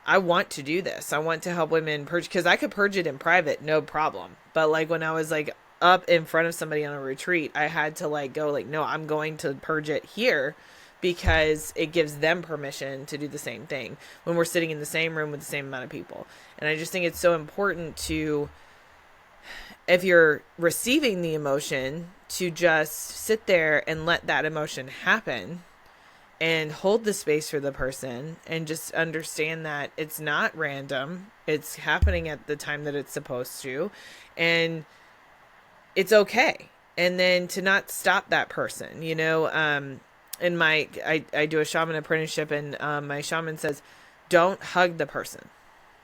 Speaker 1: I want to do this. I want to help women purge, because I could purge it in private, no problem. But like when I was like up in front of somebody on a retreat, I had to like go like, no, I'm going to purge it here, because it gives them permission to do the same thing when we're sitting in the same room with the same amount of people. And I just think it's so important to, if you're receiving the emotion, to just sit there and let that emotion happen and hold the space for the person and just understand that it's not random. It's happening at the time that it's supposed to, and it's okay. And then to not stop that person, you know, in I do a shaman apprenticeship, and my shaman says, don't hug the person,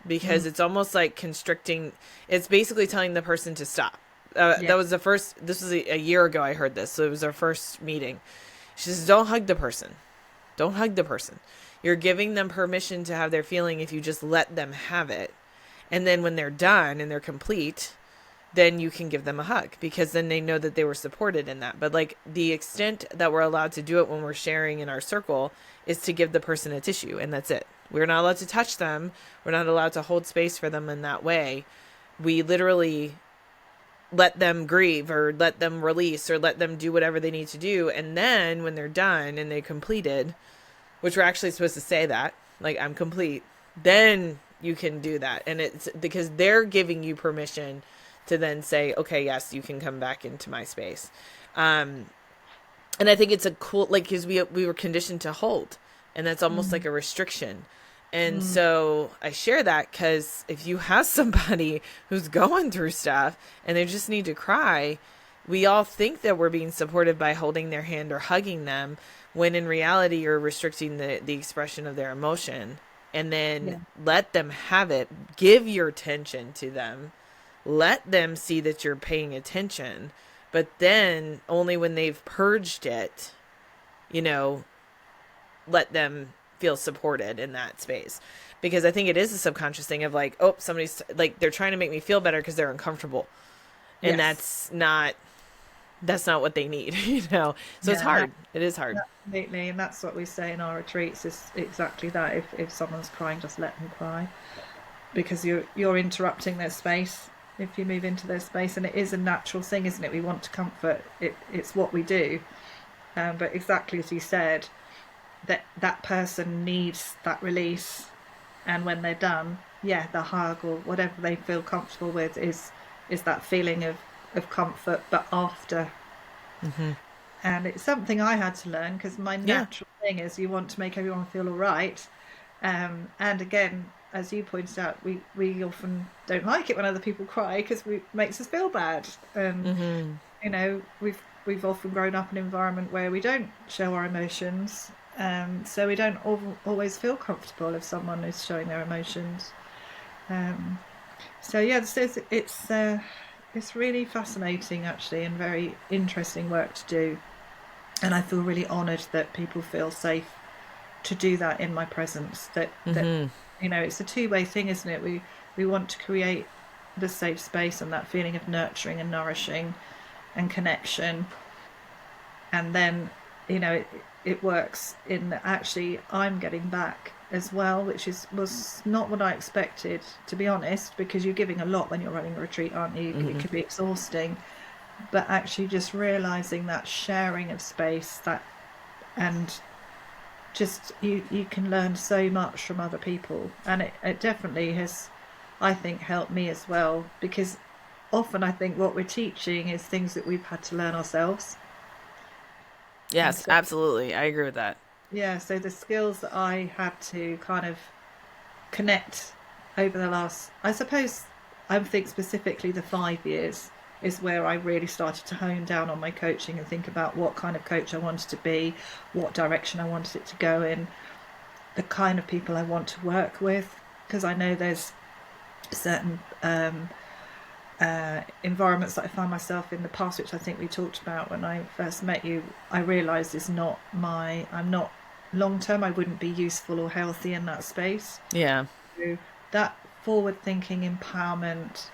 Speaker 1: because it's almost like constricting. It's basically telling the person to stop.
Speaker 2: Yeah.
Speaker 1: That was this was a year ago I heard this. So it was our first meeting. She says, don't hug the person. Don't hug the person. You're giving them permission to have their feeling if you just let them have it. And then when they're done and they're complete, then you can give them a hug, because then they know that they were supported in that. But like the extent that we're allowed to do it when we're sharing in our circle is to give the person a tissue, and that's it. We're not allowed to touch them. We're not allowed to hold space for them in that way. We literally let them grieve or let them release or let them do whatever they need to do. And then when they're done and they completed, which we're actually supposed to say that, like, I'm complete, then you can do that. And it's because they're giving you permission to then say, okay, yes, you can come back into my space. And I think it's a cool, like, because we were conditioned to hold, and that's almost like a restriction. And so I share that because if you have somebody who's going through stuff and they just need to cry, we all think that we're being supportive by holding their hand or hugging them, when in reality you're restricting the expression of their emotion. And then let them have it. Give your attention to them. Let them see that you're paying attention. But then only when they've purged it, you know, let them feel supported in that space. Because I think it is a subconscious thing of like, oh, somebody's like, they're trying to make me feel better because they're uncomfortable. And that's not what they need, you know? So it's hard. It is hard.
Speaker 2: Absolutely. And that's what we say in our retreats, is exactly that. If someone's crying, just let them cry, because you're interrupting their space if you move into their space. And it is a natural thing, isn't it? We want to comfort. It's what we do. But exactly as you said, that person needs that release, and when they're done, the hug or whatever they feel comfortable with is that feeling of comfort, but after. And it's something I had to learn, because my natural thing is you want to make everyone feel all right, and again, as you pointed out, we often don't like it when other people cry, because it makes us feel bad. And you know, we've often grown up in an environment where we don't show our emotions. So we don't always feel comfortable if someone is showing their emotions. So it's it's really fascinating actually, and very interesting work to do. And I feel really honoured that people feel safe to do that in my presence. That
Speaker 1: Mm-hmm.
Speaker 2: it's a two-way thing, isn't it? We want to create the safe space and that feeling of nurturing and nourishing and connection, and then it works in that actually I'm getting back as well, which was not what I expected, to be honest, because you're giving a lot when you're running a retreat, aren't you? It
Speaker 1: Mm-hmm.
Speaker 2: can be exhausting, but actually just realizing that sharing of space, that, and just you can learn so much from other people, and it definitely has, I think, helped me as well, because often I think what we're teaching is things that we've had to learn ourselves. And
Speaker 1: Yes,
Speaker 2: so,
Speaker 1: absolutely. I agree with that.
Speaker 2: yeah, so the skills that I had to kind of connect over the last, I suppose, I think specifically the 5 years is where I really started to hone down on my coaching and think about what kind of coach I wanted to be, what direction I wanted it to go in, the kind of people I want to work with, because I know there's certain environments that I found myself in the past, which I think we talked about when I first met you. I realised is not I'm not long term. I wouldn't be useful or healthy in that space.
Speaker 1: Yeah.
Speaker 2: So that forward thinking empowerment,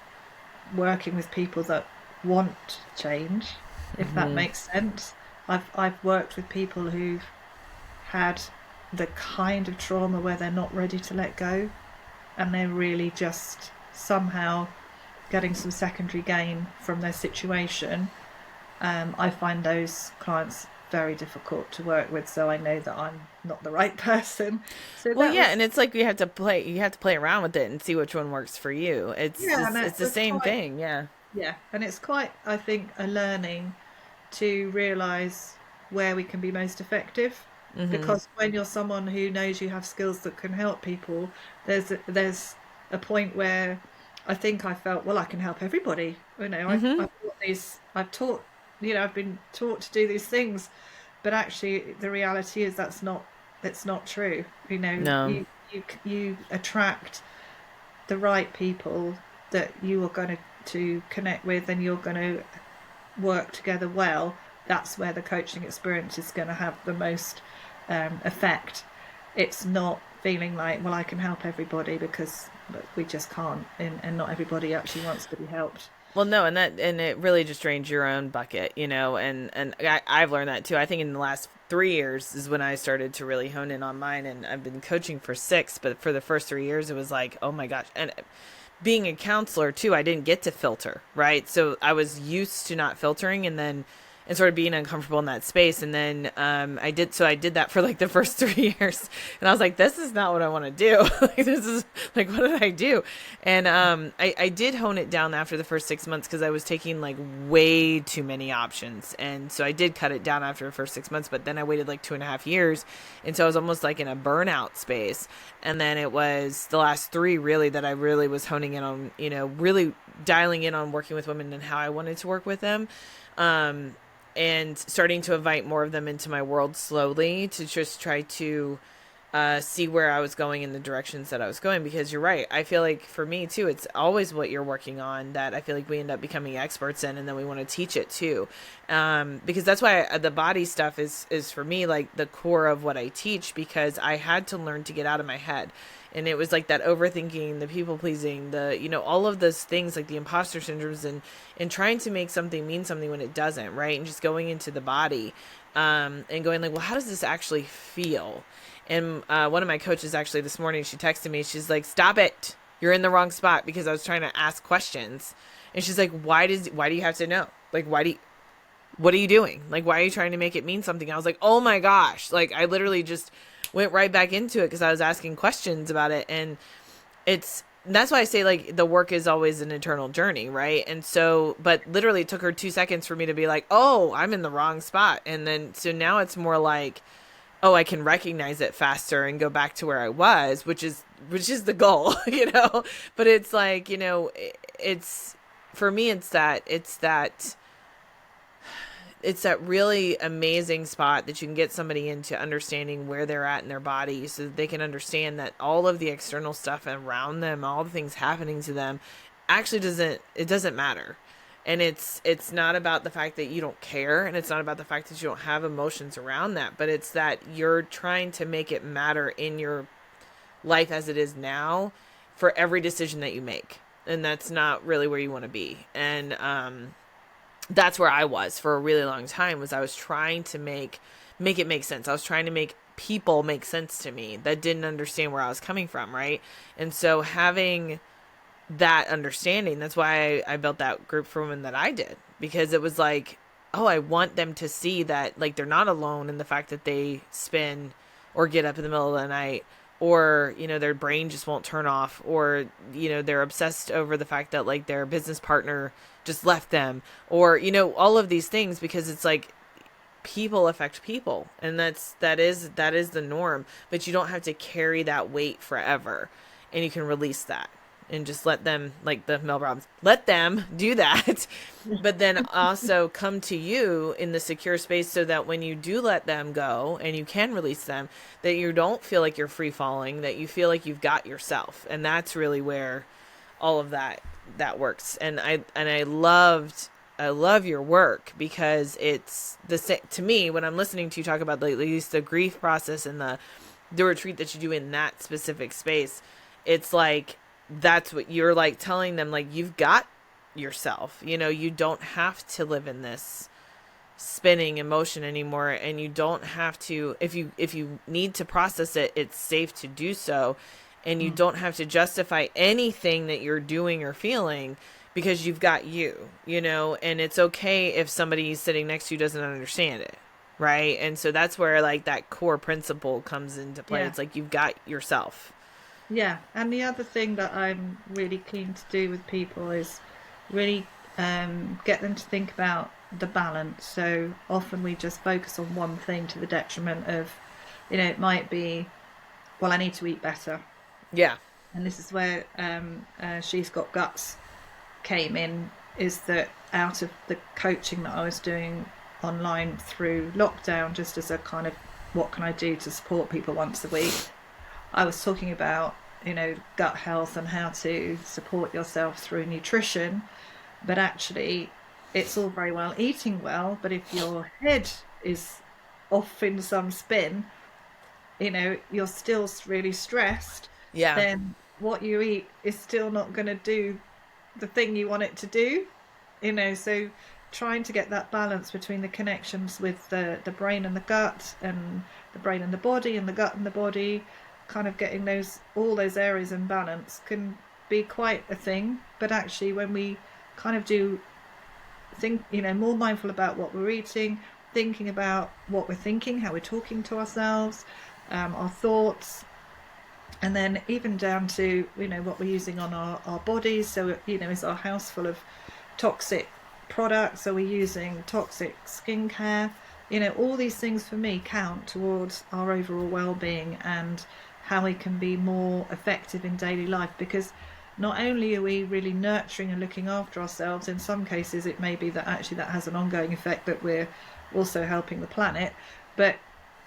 Speaker 2: working with people that want change, if that
Speaker 1: Mm-hmm.
Speaker 2: makes sense. I've worked with people who've had the kind of trauma where they're not ready to let go, and they're really just somehow getting some secondary gain from their situation. I find those clients very difficult to work with, so I know that I'm not the right person. So
Speaker 1: Well,
Speaker 2: that
Speaker 1: yeah,
Speaker 2: was,
Speaker 1: and it's like you have to play around with it and see which one works for you.
Speaker 2: yeah, and
Speaker 1: It's
Speaker 2: it
Speaker 1: the
Speaker 2: was
Speaker 1: same
Speaker 2: quite,
Speaker 1: thing. Yeah.
Speaker 2: yeah, and it's quite, I think, a learning to realize where we can be most effective.
Speaker 1: Mm-hmm.
Speaker 2: Because when you're someone who knows you have skills that can help people, there's a point where I think I felt, well, I can help everybody.
Speaker 1: Mm-hmm.
Speaker 2: I've taught, I've been taught to do these things, but actually the reality is that's not true.
Speaker 1: No.
Speaker 2: You attract the right people that you are going to connect with, and you're going to work together well. That's where the coaching experience is going to have the most effect. It's not feeling like, well, I can help everybody, because we just can't, and not everybody actually wants to be helped.
Speaker 1: Well, no, and it really just drains your own bucket, and I've learned that too. I think in the last 3 years is when I started to really hone in on mine, and I've been coaching for 6, but for the first 3 years, it was like, oh my gosh, and being a counselor too, I didn't get to filter, right? So I was used to not filtering, and sort of being uncomfortable in that space. And then I did that for like the first 3 years, and I was like, this is not what I want to do. Like, this is like, what did I do? And I did hone it down after the first 6 months, because I was taking like way too many options, and so I did cut it down after the first 6 months. But then I waited like 2.5 years, and so I was almost like in a burnout space. And then it was the last 3 really that I really was honing in on, really dialing in on working with women and how I wanted to work with them. Um, and starting to invite more of them into my world slowly, to just try to see where I was going in the directions that I was going. Because you're right. I feel like for me too, it's always what you're working on that I feel like we end up becoming experts in, and then we want to teach it too. Because that's why the body stuff is for me like the core of what I teach, because I had to learn to get out of my head. And it was like that overthinking, the people pleasing, all of those things, like the imposter syndromes, and trying to make something mean something when it doesn't, right? And just going into the body, and going like, well, how does this actually feel? And one of my coaches actually this morning, she texted me. She's like, "Stop it! You're in the wrong spot," because I was trying to ask questions, and she's like, why do you have to know? Like, what are you doing? Like, why are you trying to make it mean something?" I was like, oh my gosh! Like, I literally just went right back into it, because I was asking questions about it, and that's why I say like the work is always an eternal journey, right? And so, but literally it took her 2 seconds for me to be like, oh, I'm in the wrong spot. And then so now it's more like, oh, I can recognize it faster and go back to where I was, which is the goal, But it's like, it's for me, it's that really amazing spot that you can get somebody into understanding where they're at in their body, so that they can understand that all of the external stuff around them, all the things happening to them, actually doesn't matter. And it's not about the fact that you don't care, and it's not about the fact that you don't have emotions around that, but it's that you're trying to make it matter in your life as it is now for every decision that you make. And that's not really where you want to be. And that's where I was for a really long time, was I was trying to make it make sense. I was trying to make people make sense to me that didn't understand where I was coming from, right? And so having that understanding, that's why I built that group for women that I did, because it was like, oh, I want them to see that, like, they're not alone in the fact that they spin or get up in the middle of the night, or, you know, their brain just won't turn off, or, you know, they're obsessed over the fact that, like, their business partner just left them, or, you know, all of these things, because it's like people affect people, and that is the norm, but you don't have to carry that weight forever, and you can release that and just let them, like the Mel Robbins, let them do that. But then also come to you in the secure space, so that when you do let them go and you can release them, that you don't feel like you're free falling, that you feel like you've got yourself. And that's really where all of that works. And I love your work, because it's to me, when I'm listening to you talk about, like, at least the grief process and the retreat that you do in that specific space, it's like, that's what you're like telling them, like, you've got yourself, you know, you don't have to live in this spinning emotion anymore, and you don't have to, if you need to process it, it's safe to do so, and you don't have to justify anything that you're doing or feeling, because you've got you know, and it's okay if somebody sitting next to you doesn't understand it, right? And so that's where, like, that core principle comes into play.
Speaker 2: Yeah.
Speaker 1: It's like, you've got yourself.
Speaker 2: Yeah, and the other thing that I'm really keen to do with people is really get them to think about the balance. So often we just focus on one thing to the detriment of, you know, it might be, well, I need to eat better.
Speaker 1: Yeah.
Speaker 2: And this is where She's Got Guts came in, is that out of the coaching that I was doing online through lockdown, just as a kind of, what can I do to support people once a week, I was talking about, you know, gut health and how to support yourself through nutrition. But actually, it's all very well eating well, but if your head is off in some spin, you know, you're still really stressed,
Speaker 1: Yeah.
Speaker 2: then what you eat is still not going to do the thing you want it to do, you know. So trying to get that balance between the connections with the brain and the gut, and the brain and the body, and the gut and the body, kind of getting all those areas in balance can be quite a thing. But actually, when we kind of do think, you know, more mindful about what we're eating, thinking about what we're thinking, how we're talking to ourselves, our thoughts, and then even down to, you know, what we're using on our bodies. So, you know, is our house full of toxic products? Are we using toxic skincare? You know, all these things for me count towards our overall well-being and how we can be more effective in daily life. Because not only are we really nurturing and looking after ourselves, in some cases it may be that actually that has an ongoing effect, that we're also helping the planet, but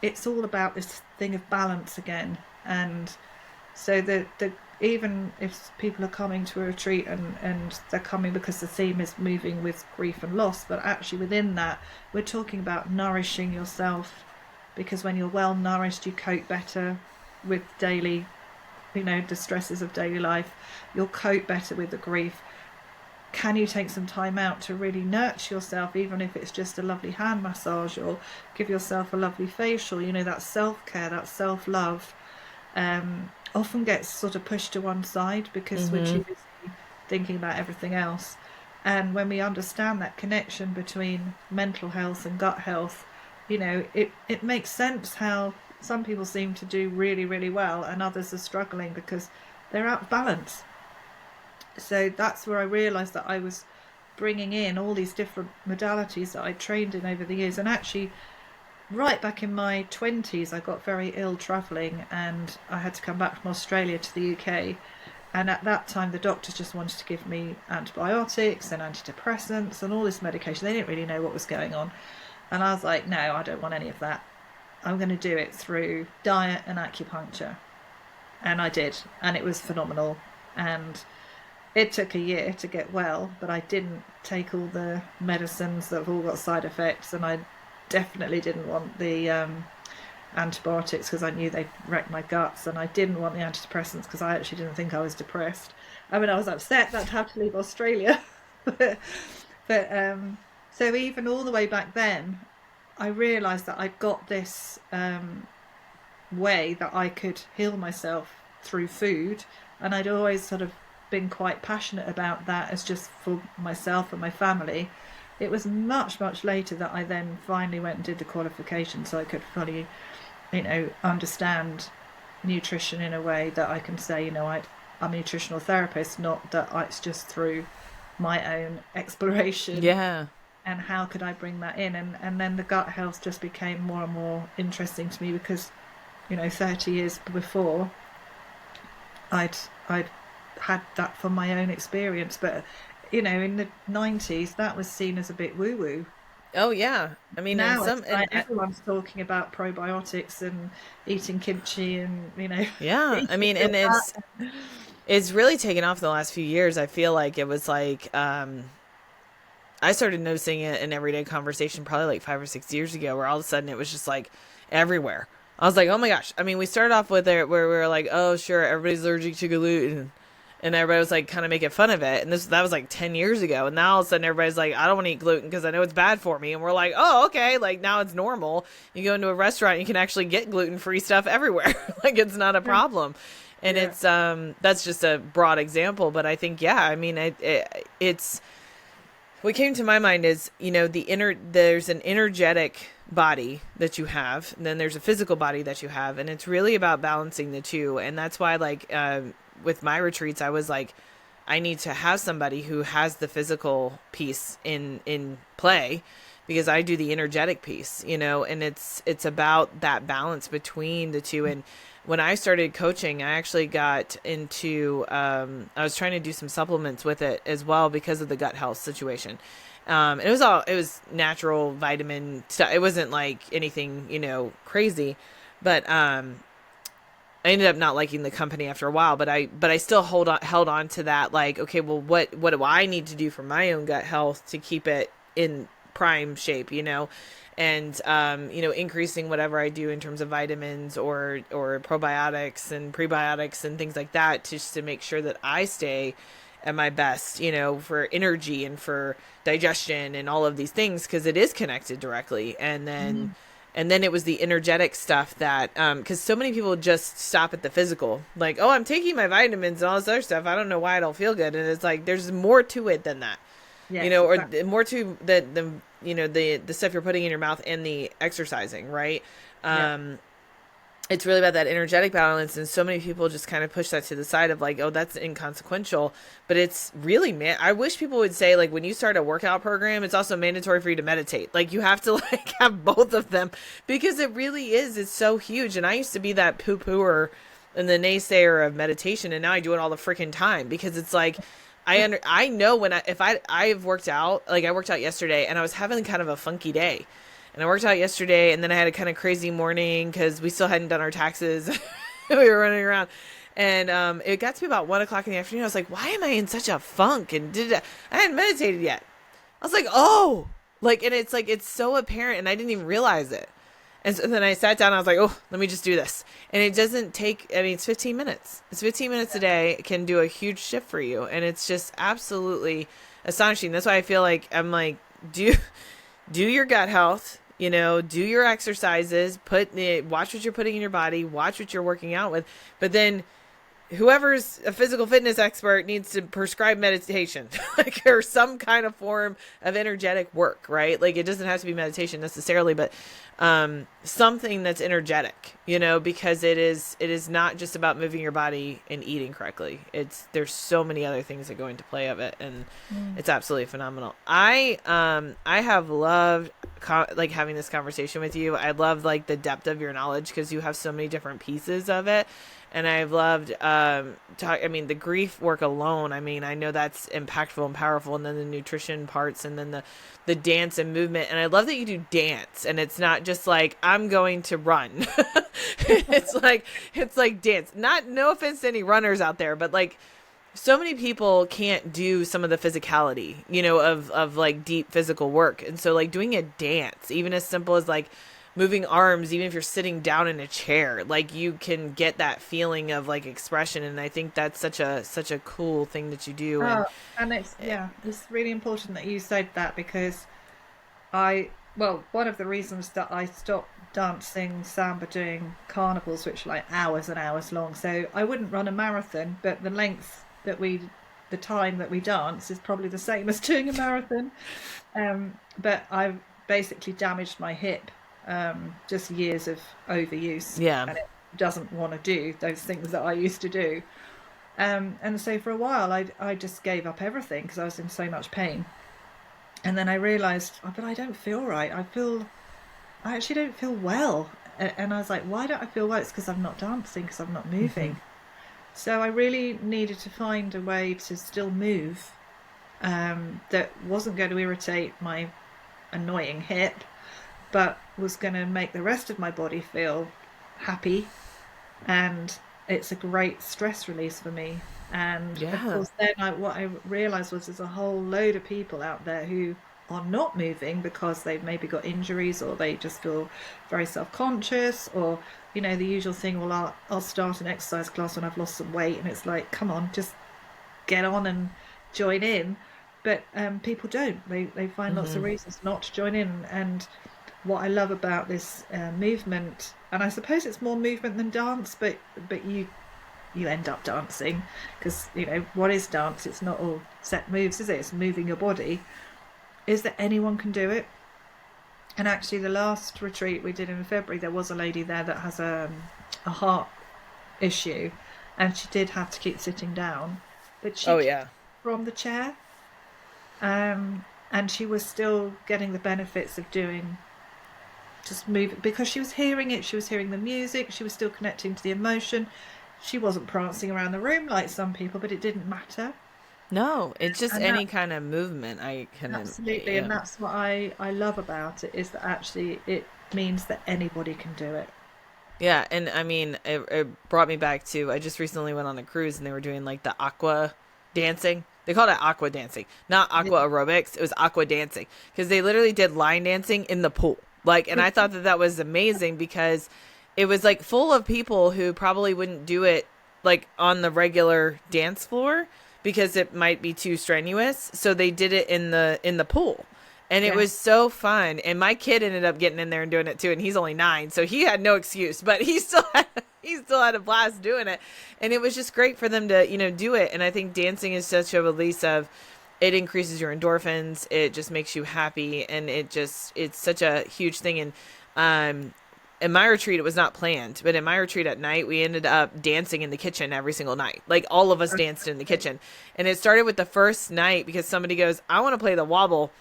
Speaker 2: it's all about this thing of balance again. And so the even if people are coming to a retreat and they're coming because the theme is moving with grief and loss, but actually within that we're talking about nourishing yourself, because when you're well nourished, you cope better with daily, you know, the stresses of daily life. You'll cope better with the grief. Can you take some time out to really nurture yourself, even if it's just a lovely hand massage, or give yourself a lovely facial? You know, that self-care, that self-love often gets sort of pushed to one side because we're too busy thinking about everything else. And when we understand that connection between mental health and gut health, you know, it makes sense how some people seem to do really, really well and others are struggling because they're out of balance. So that's where I realised that I was bringing in all these different modalities that I trained in over the years. And actually, right back in my 20s, I got very ill travelling, and I had to come back from Australia to the UK. And at that time, the doctors just wanted to give me antibiotics and antidepressants and all this medication. They didn't really know what was going on. And I was like, no, I don't want any of that. I'm going to do it through diet and acupuncture. And I did. And it was phenomenal. And it took a year to get well, but I didn't take all the medicines that have all got side effects, and I definitely didn't want the antibiotics because I knew they'd wreck my guts, and I didn't want the antidepressants because I actually didn't think I was depressed. I mean, I was upset that I'd have to leave Australia, but, but so even all the way back then, I realised that I'd got this way that I could heal myself through food, and I'd always sort of been quite passionate about that as just for myself and my family. It was much, much later that I then finally went and did the qualification so I could fully, understand nutrition in a way that I can say, I'm a nutritional therapist, not that it's just through my own exploration.
Speaker 1: Yeah.
Speaker 2: And how could I bring that in? And then the gut health just became more and more interesting to me because, 30 years before, I'd had that from my own experience. But, in the 90s, that was seen as a bit woo-woo.
Speaker 1: Oh, yeah. I mean,
Speaker 2: now everyone's talking about probiotics and eating kimchi and,
Speaker 1: Yeah. I mean, and it's really taken off the last few years. I feel like it was like... I started noticing it in everyday conversation probably like 5 or 6 years ago, where all of a sudden it was just like everywhere. I was like, oh my gosh. I mean, we started off with it where we were like, oh, sure, everybody's allergic to gluten. And everybody was like kind of making fun of it. And that was like 10 years ago. And now all of a sudden everybody's like, I don't want to eat gluten because I know it's bad for me. And we're like, oh, okay. Like now it's normal. You go into a restaurant, you can actually get gluten-free stuff everywhere. Like it's not a problem. And it's, that's just a broad example. But I think, yeah, I mean, it's, what came to my mind is, there's an energetic body that you have, and then there's a physical body that you have, and it's really about balancing the two. And that's why, like, with my retreats, I was like, I need to have somebody who has the physical piece in play, because I do the energetic piece, and it's about that balance between the two. And when I started coaching, I actually got into, I was trying to do some supplements with it as well because of the gut health situation. It was natural vitamin stuff. It wasn't like anything, crazy, but, I ended up not liking the company after a while, but I still held on to that. Like, okay, well, what do I need to do for my own gut health to keep it in prime shape, and, increasing whatever I do in terms of vitamins or probiotics and prebiotics and things like that, just to make sure that I stay at my best, for energy and for digestion and all of these things, because it is connected directly. And then, and then it was the energetic stuff that, because so many people just stop at the physical, like, oh, I'm taking my vitamins and all this other stuff, I don't know why I don't feel good. And it's like, there's more to it than that. Yes, exactly. Or more to the stuff you're putting in your mouth and the exercising, right? It's really about that energetic balance. And so many people just kind of push that to the side of like, oh, that's inconsequential. But it's really, I wish people would say, like, when you start a workout program, it's also mandatory for you to meditate. Like, you have to like have both of them, because it really is. It's so huge. And I used to be that poo-pooer and the naysayer of meditation. And now I do it all the freaking time, because it's like, I know when I've worked out, like I worked out yesterday and I was having kind of a funky day, and I worked out yesterday, and then I had a kind of crazy morning because we still hadn't done our taxes. We were running around, and it got to be about 1:00 in the afternoon. I was like, why am I in such a funk? And I hadn't meditated yet. I was like, oh, like, and it's like, it's so apparent, and I didn't even realize it. And so then I sat down and I was like, oh, let me just do this. And it doesn't take, it's 15 minutes. It's 15 minutes a day. It can do a huge shift for you. And it's just absolutely astonishing. That's why I feel like I'm like, do your gut health, do your exercises, watch what you're putting in your body, watch what you're working out with. But then whoever's a physical fitness expert needs to prescribe meditation, like, or some kind of form of energetic work, right? Like, it doesn't have to be meditation necessarily, but something that's energetic, because it is not just about moving your body and eating correctly. There's so many other things that go into play of it, and it's absolutely phenomenal. I have loved like having this conversation with you. I love like the depth of your knowledge, because you have so many different pieces of it. And I've loved, the grief work alone. I mean, I know that's impactful and powerful. And then the nutrition parts, and then the dance and movement. And I love that you do dance, and it's not just like, I'm going to run. it's like dance. No offense to any runners out there, but like, so many people can't do some of the physicality, of like deep physical work. And so like doing a dance, even as simple as like moving arms, even if you're sitting down in a chair, like you can get that feeling of like expression. And I think that's such a cool thing that you do. And
Speaker 2: And it's really important that you said that, because well, one of the reasons that I stopped dancing samba doing carnivals, which are like hours and hours long. So I wouldn't run a marathon, but the time that we dance is probably the same as doing a marathon. But I've basically damaged my hip, just years of overuse,
Speaker 1: yeah.
Speaker 2: and it doesn't want to do those things that I used to do. And so for a while, I just gave up everything because I was in so much pain. And then I realized, oh, but I don't feel right. I actually don't feel well. And I was like, why don't I feel well? It's because I'm not dancing, because I'm not
Speaker 1: Hmm.
Speaker 2: moving. So I really needed to find a way to still move, that wasn't going to irritate my annoying hip, but was going to make the rest of my body feel happy. And it's a great stress release for me. And of
Speaker 1: Yeah.
Speaker 2: course, then what I realized was there's a whole load of people out there who are not moving because they've maybe got injuries, or they just feel very self-conscious, or the usual thing. Well, I'll start an exercise class when I've lost some weight, and it's like, come on, just get on and join in. But people don't. They find lots of
Speaker 1: Hmm.
Speaker 2: reasons not to join in. And what I love about this movement, and I suppose it's more movement than dance, but you end up dancing, because what is dance? It's not all set moves, is it? It's moving your body. Is that anyone can do it? And actually, the last retreat we did in February, there was a lady there that has a heart issue, and she did have to keep sitting down, but she
Speaker 1: Oh
Speaker 2: came
Speaker 1: yeah.
Speaker 2: from the chair, and she was still getting the benefits of doing just moving, because she was hearing it. She was hearing the music. She was still connecting to the emotion. She wasn't prancing around the room like some people, but it didn't matter.
Speaker 1: No, it's just
Speaker 2: And
Speaker 1: any
Speaker 2: that
Speaker 1: kind of movement. I can,
Speaker 2: Absolutely, and that's what I love about it, is that actually it means that anybody can do it.
Speaker 1: yeah. And I mean, it brought me back to, I just recently went on a cruise and they were doing like the aqua dancing. They called it aqua dancing, not aqua aerobics. It was aqua dancing because they literally did line dancing in the pool. Like, and I thought that that was amazing because it was like full of people who probably wouldn't do it like on the regular dance floor because it might be too strenuous. So they did it in the pool. And it
Speaker 2: Yeah.
Speaker 1: was so fun. And my kid ended up getting in there and doing it too. And he's only 9, so he had no excuse. But he still had a blast doing it. And it was just great for them to do it. And I think dancing is such a release of, it increases your endorphins. It just makes you happy, and it's such a huge thing. And um, in my retreat, it was not planned, but in my retreat at night, we ended up dancing in the kitchen every single night. Like all of us danced in the kitchen. And it started with the first night because somebody goes, I want to play the wobble,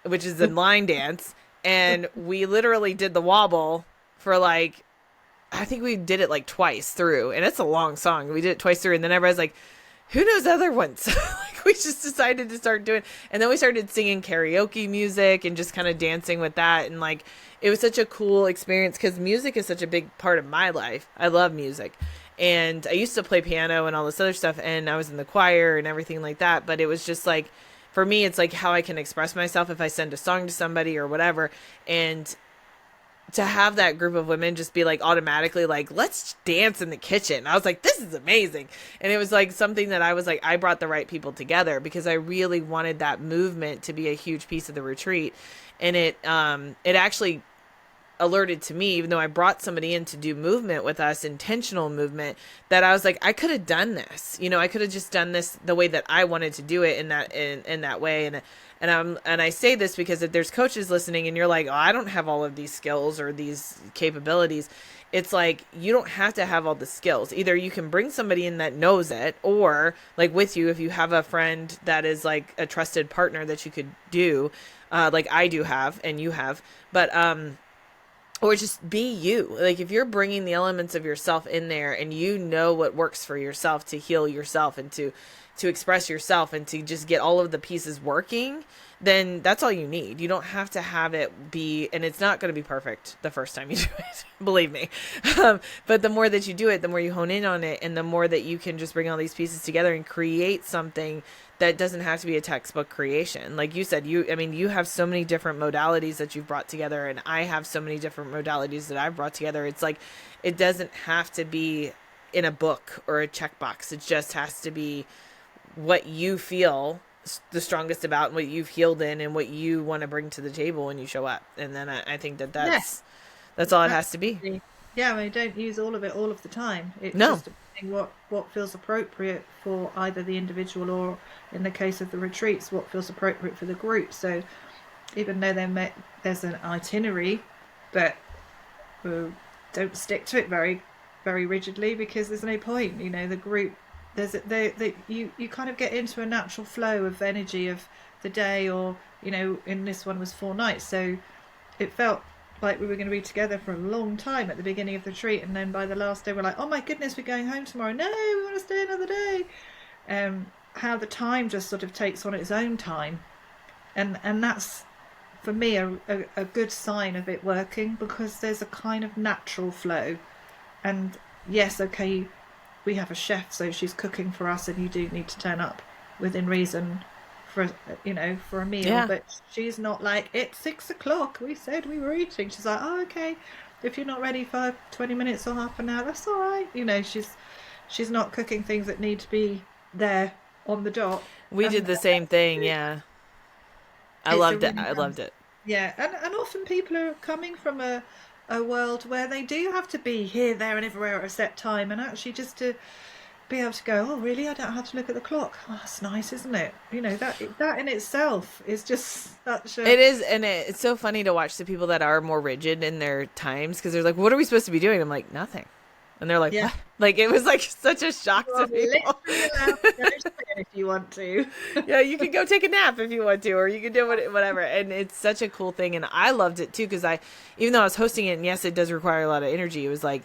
Speaker 1: which is the line dance. And we literally did the wobble for like, I think we did it like twice through. And it's a long song. We did it twice through. And then everybody's like, who knows other ones? Like we just decided to start doing, and then we started singing karaoke music and just kind of dancing with that. And like, it was such a cool experience because music is such a big part of my life. I love music. And I used to play piano and all this other stuff, and I was in the choir and everything like that. But it was just like, for me, it's like how I can express myself if I send a song to somebody or whatever. And to have that group of women just be like automatically like, let's dance in the kitchen. I was like, this is amazing. And it was like something that I was like, I brought the right people together because I really wanted that movement to be a huge piece of the retreat. And it actually alerted to me, even though I brought somebody in to do movement with us, intentional movement, that I was like, I could have done this. I could have just done this the way that I wanted to do it in that way. And I say this because if there's coaches listening and you're like, oh, I don't have all of these skills or these capabilities, it's like you don't have to have all the skills. Either you can bring somebody in that knows it, or like with you, if you have a friend that is like a trusted partner that you could do, like I do have and you have, but or just be you. Like if you're bringing the elements of yourself in there and you know what works for yourself to heal yourself and to to express yourself and to just get all of the pieces working, then that's all you need. You don't have to have it be, and it's not going to be perfect the first time you do it, believe me. But the more that you do it, the more you hone in on it, and the more that you can just bring all these pieces together and create something that doesn't have to be a textbook creation. Like you said, you have so many different modalities that you've brought together, and I have so many different modalities that I've brought together. It's like, it doesn't have to be in a book or a checkbox. It just has to be what you feel the strongest about and what you've healed in and what you want to bring to the table when you show up. And then I think that's all it has to be.
Speaker 2: Yeah, I mean, don't use all of it all of the time. It's
Speaker 1: No.
Speaker 2: just what feels appropriate for either the individual or, in the case of the retreats, what feels appropriate for the group. So even though there's an itinerary, but don't stick to it very, very rigidly, because there's no point. You know, the group, you kind of get into a natural flow of energy of the day, or, you know, in this one was 4 nights, so it felt like we were going to be together for a long time at the beginning of the retreat, and then by the last day we're like, oh my goodness, we're going home tomorrow. No, we want to stay another day. How the time just sort of takes on its own time, and that's for me a good sign of it working, because there's a kind of natural flow. And yes, okay, we have a chef, so she's cooking for us, and you do need to turn up within reason for a meal.
Speaker 1: Yeah.
Speaker 2: But she's not like, it's 6 o'clock, we said we were eating. She's like, oh, okay, if you're not ready for 20 minutes or half an hour, that's all right. You know, she's not cooking things that need to be there on the dot.
Speaker 1: We did the same thing. Yeah. I loved it.
Speaker 2: Yeah. And often people are coming from a world where they do have to be here, there and everywhere at a set time, and actually just to be able to go, oh really, I don't have to look at the clock. Oh, that's nice, isn't it? You know, that in itself is just such a...
Speaker 1: It is, and it's so funny to watch the people that are more rigid in their times, because they're like, what are we supposed to be doing? I'm like, nothing. And they're like, what? Like, it was like such a shock to people.
Speaker 2: Literally allowed to go to bed if you want to.
Speaker 1: Yeah, you can go take a nap if you want to, or you can do whatever. And it's such a cool thing, and I loved it too, because even though I was hosting it, and yes, it does require a lot of energy, it was like,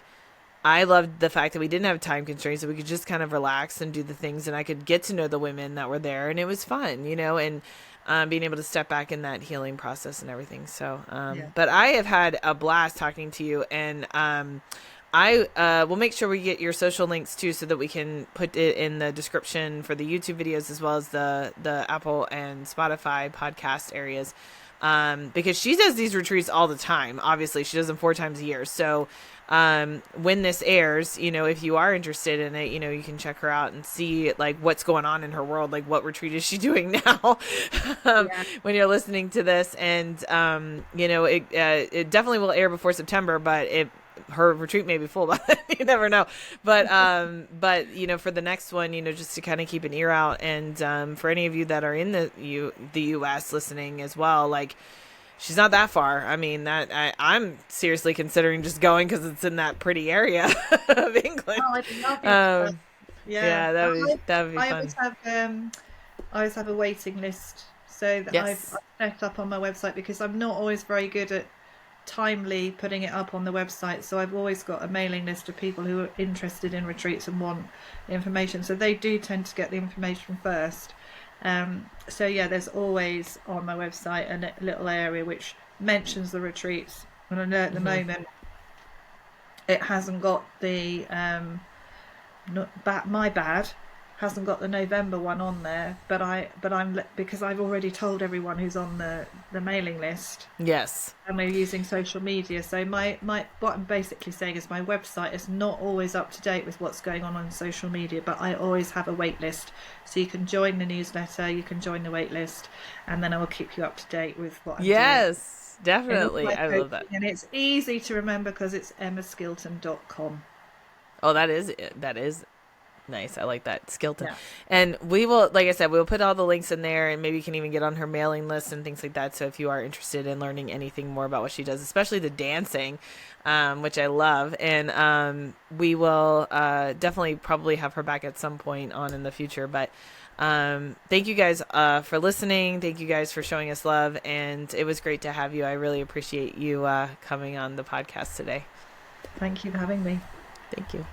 Speaker 1: I loved the fact that we didn't have time constraints, so we could just kind of relax and do the things, and I could get to know the women that were there, and it was fun, you know, and being able to step back in that healing process and everything. So, but I have had a blast talking to you, and I will make sure we get your social links too, so that we can put it in the description for the YouTube videos, as well as the Apple and Spotify podcast areas. Because she does these retreats all the time. Obviously, she does them 4 times a year. So when this airs, you know, if you are interested in it, you know, you can check her out and see like what's going on in her world, like what retreat is she doing now when you're listening to this. And you know, it definitely will air before September, but her retreat may be full by then. You never know. But you know, for the next one, you know, just to kind of keep an ear out, and for any of you that are in the US listening as well, like, she's not that far. I mean, I'm seriously considering just going, because it's in that pretty area of England.
Speaker 2: Oh, I'd love it.
Speaker 1: Yeah, that would be
Speaker 2: fun. I always have a waiting list, so that I've set up on my website, because I'm not always very good at timely putting it up on the website, so I've always got a mailing list of people who are interested in retreats and want information, so they do tend to get the information first. So yeah, there's always on my website a little area which mentions the retreats, and I know at the moment it hasn't got the hasn't got the November one on there, but I'm because I've already told everyone who's on the mailing list.
Speaker 1: Yes.
Speaker 2: And we're using social media, so my what I'm basically saying is my website is not always up to date with what's going on social media, but I always have a wait list, so you can join the newsletter, you can join the wait list, and then I will keep you up to date with what I'm doing.
Speaker 1: Yes, definitely. I love that.
Speaker 2: And it's easy to remember because it's emmaskilton.com.
Speaker 1: Oh, that is nice. I like that. Skilton. Yeah. And we will, like I said, we'll put all the links in there, and maybe you can even get on her mailing list and things like that. So if you are interested in learning anything more about what she does, especially the dancing, which I love, and we will definitely probably have her back at some point on in the future. But thank you guys for listening. Thank you guys for showing us love. And it was great to have you. I really appreciate you coming on the podcast today.
Speaker 2: Thank you for having me.
Speaker 1: Thank you.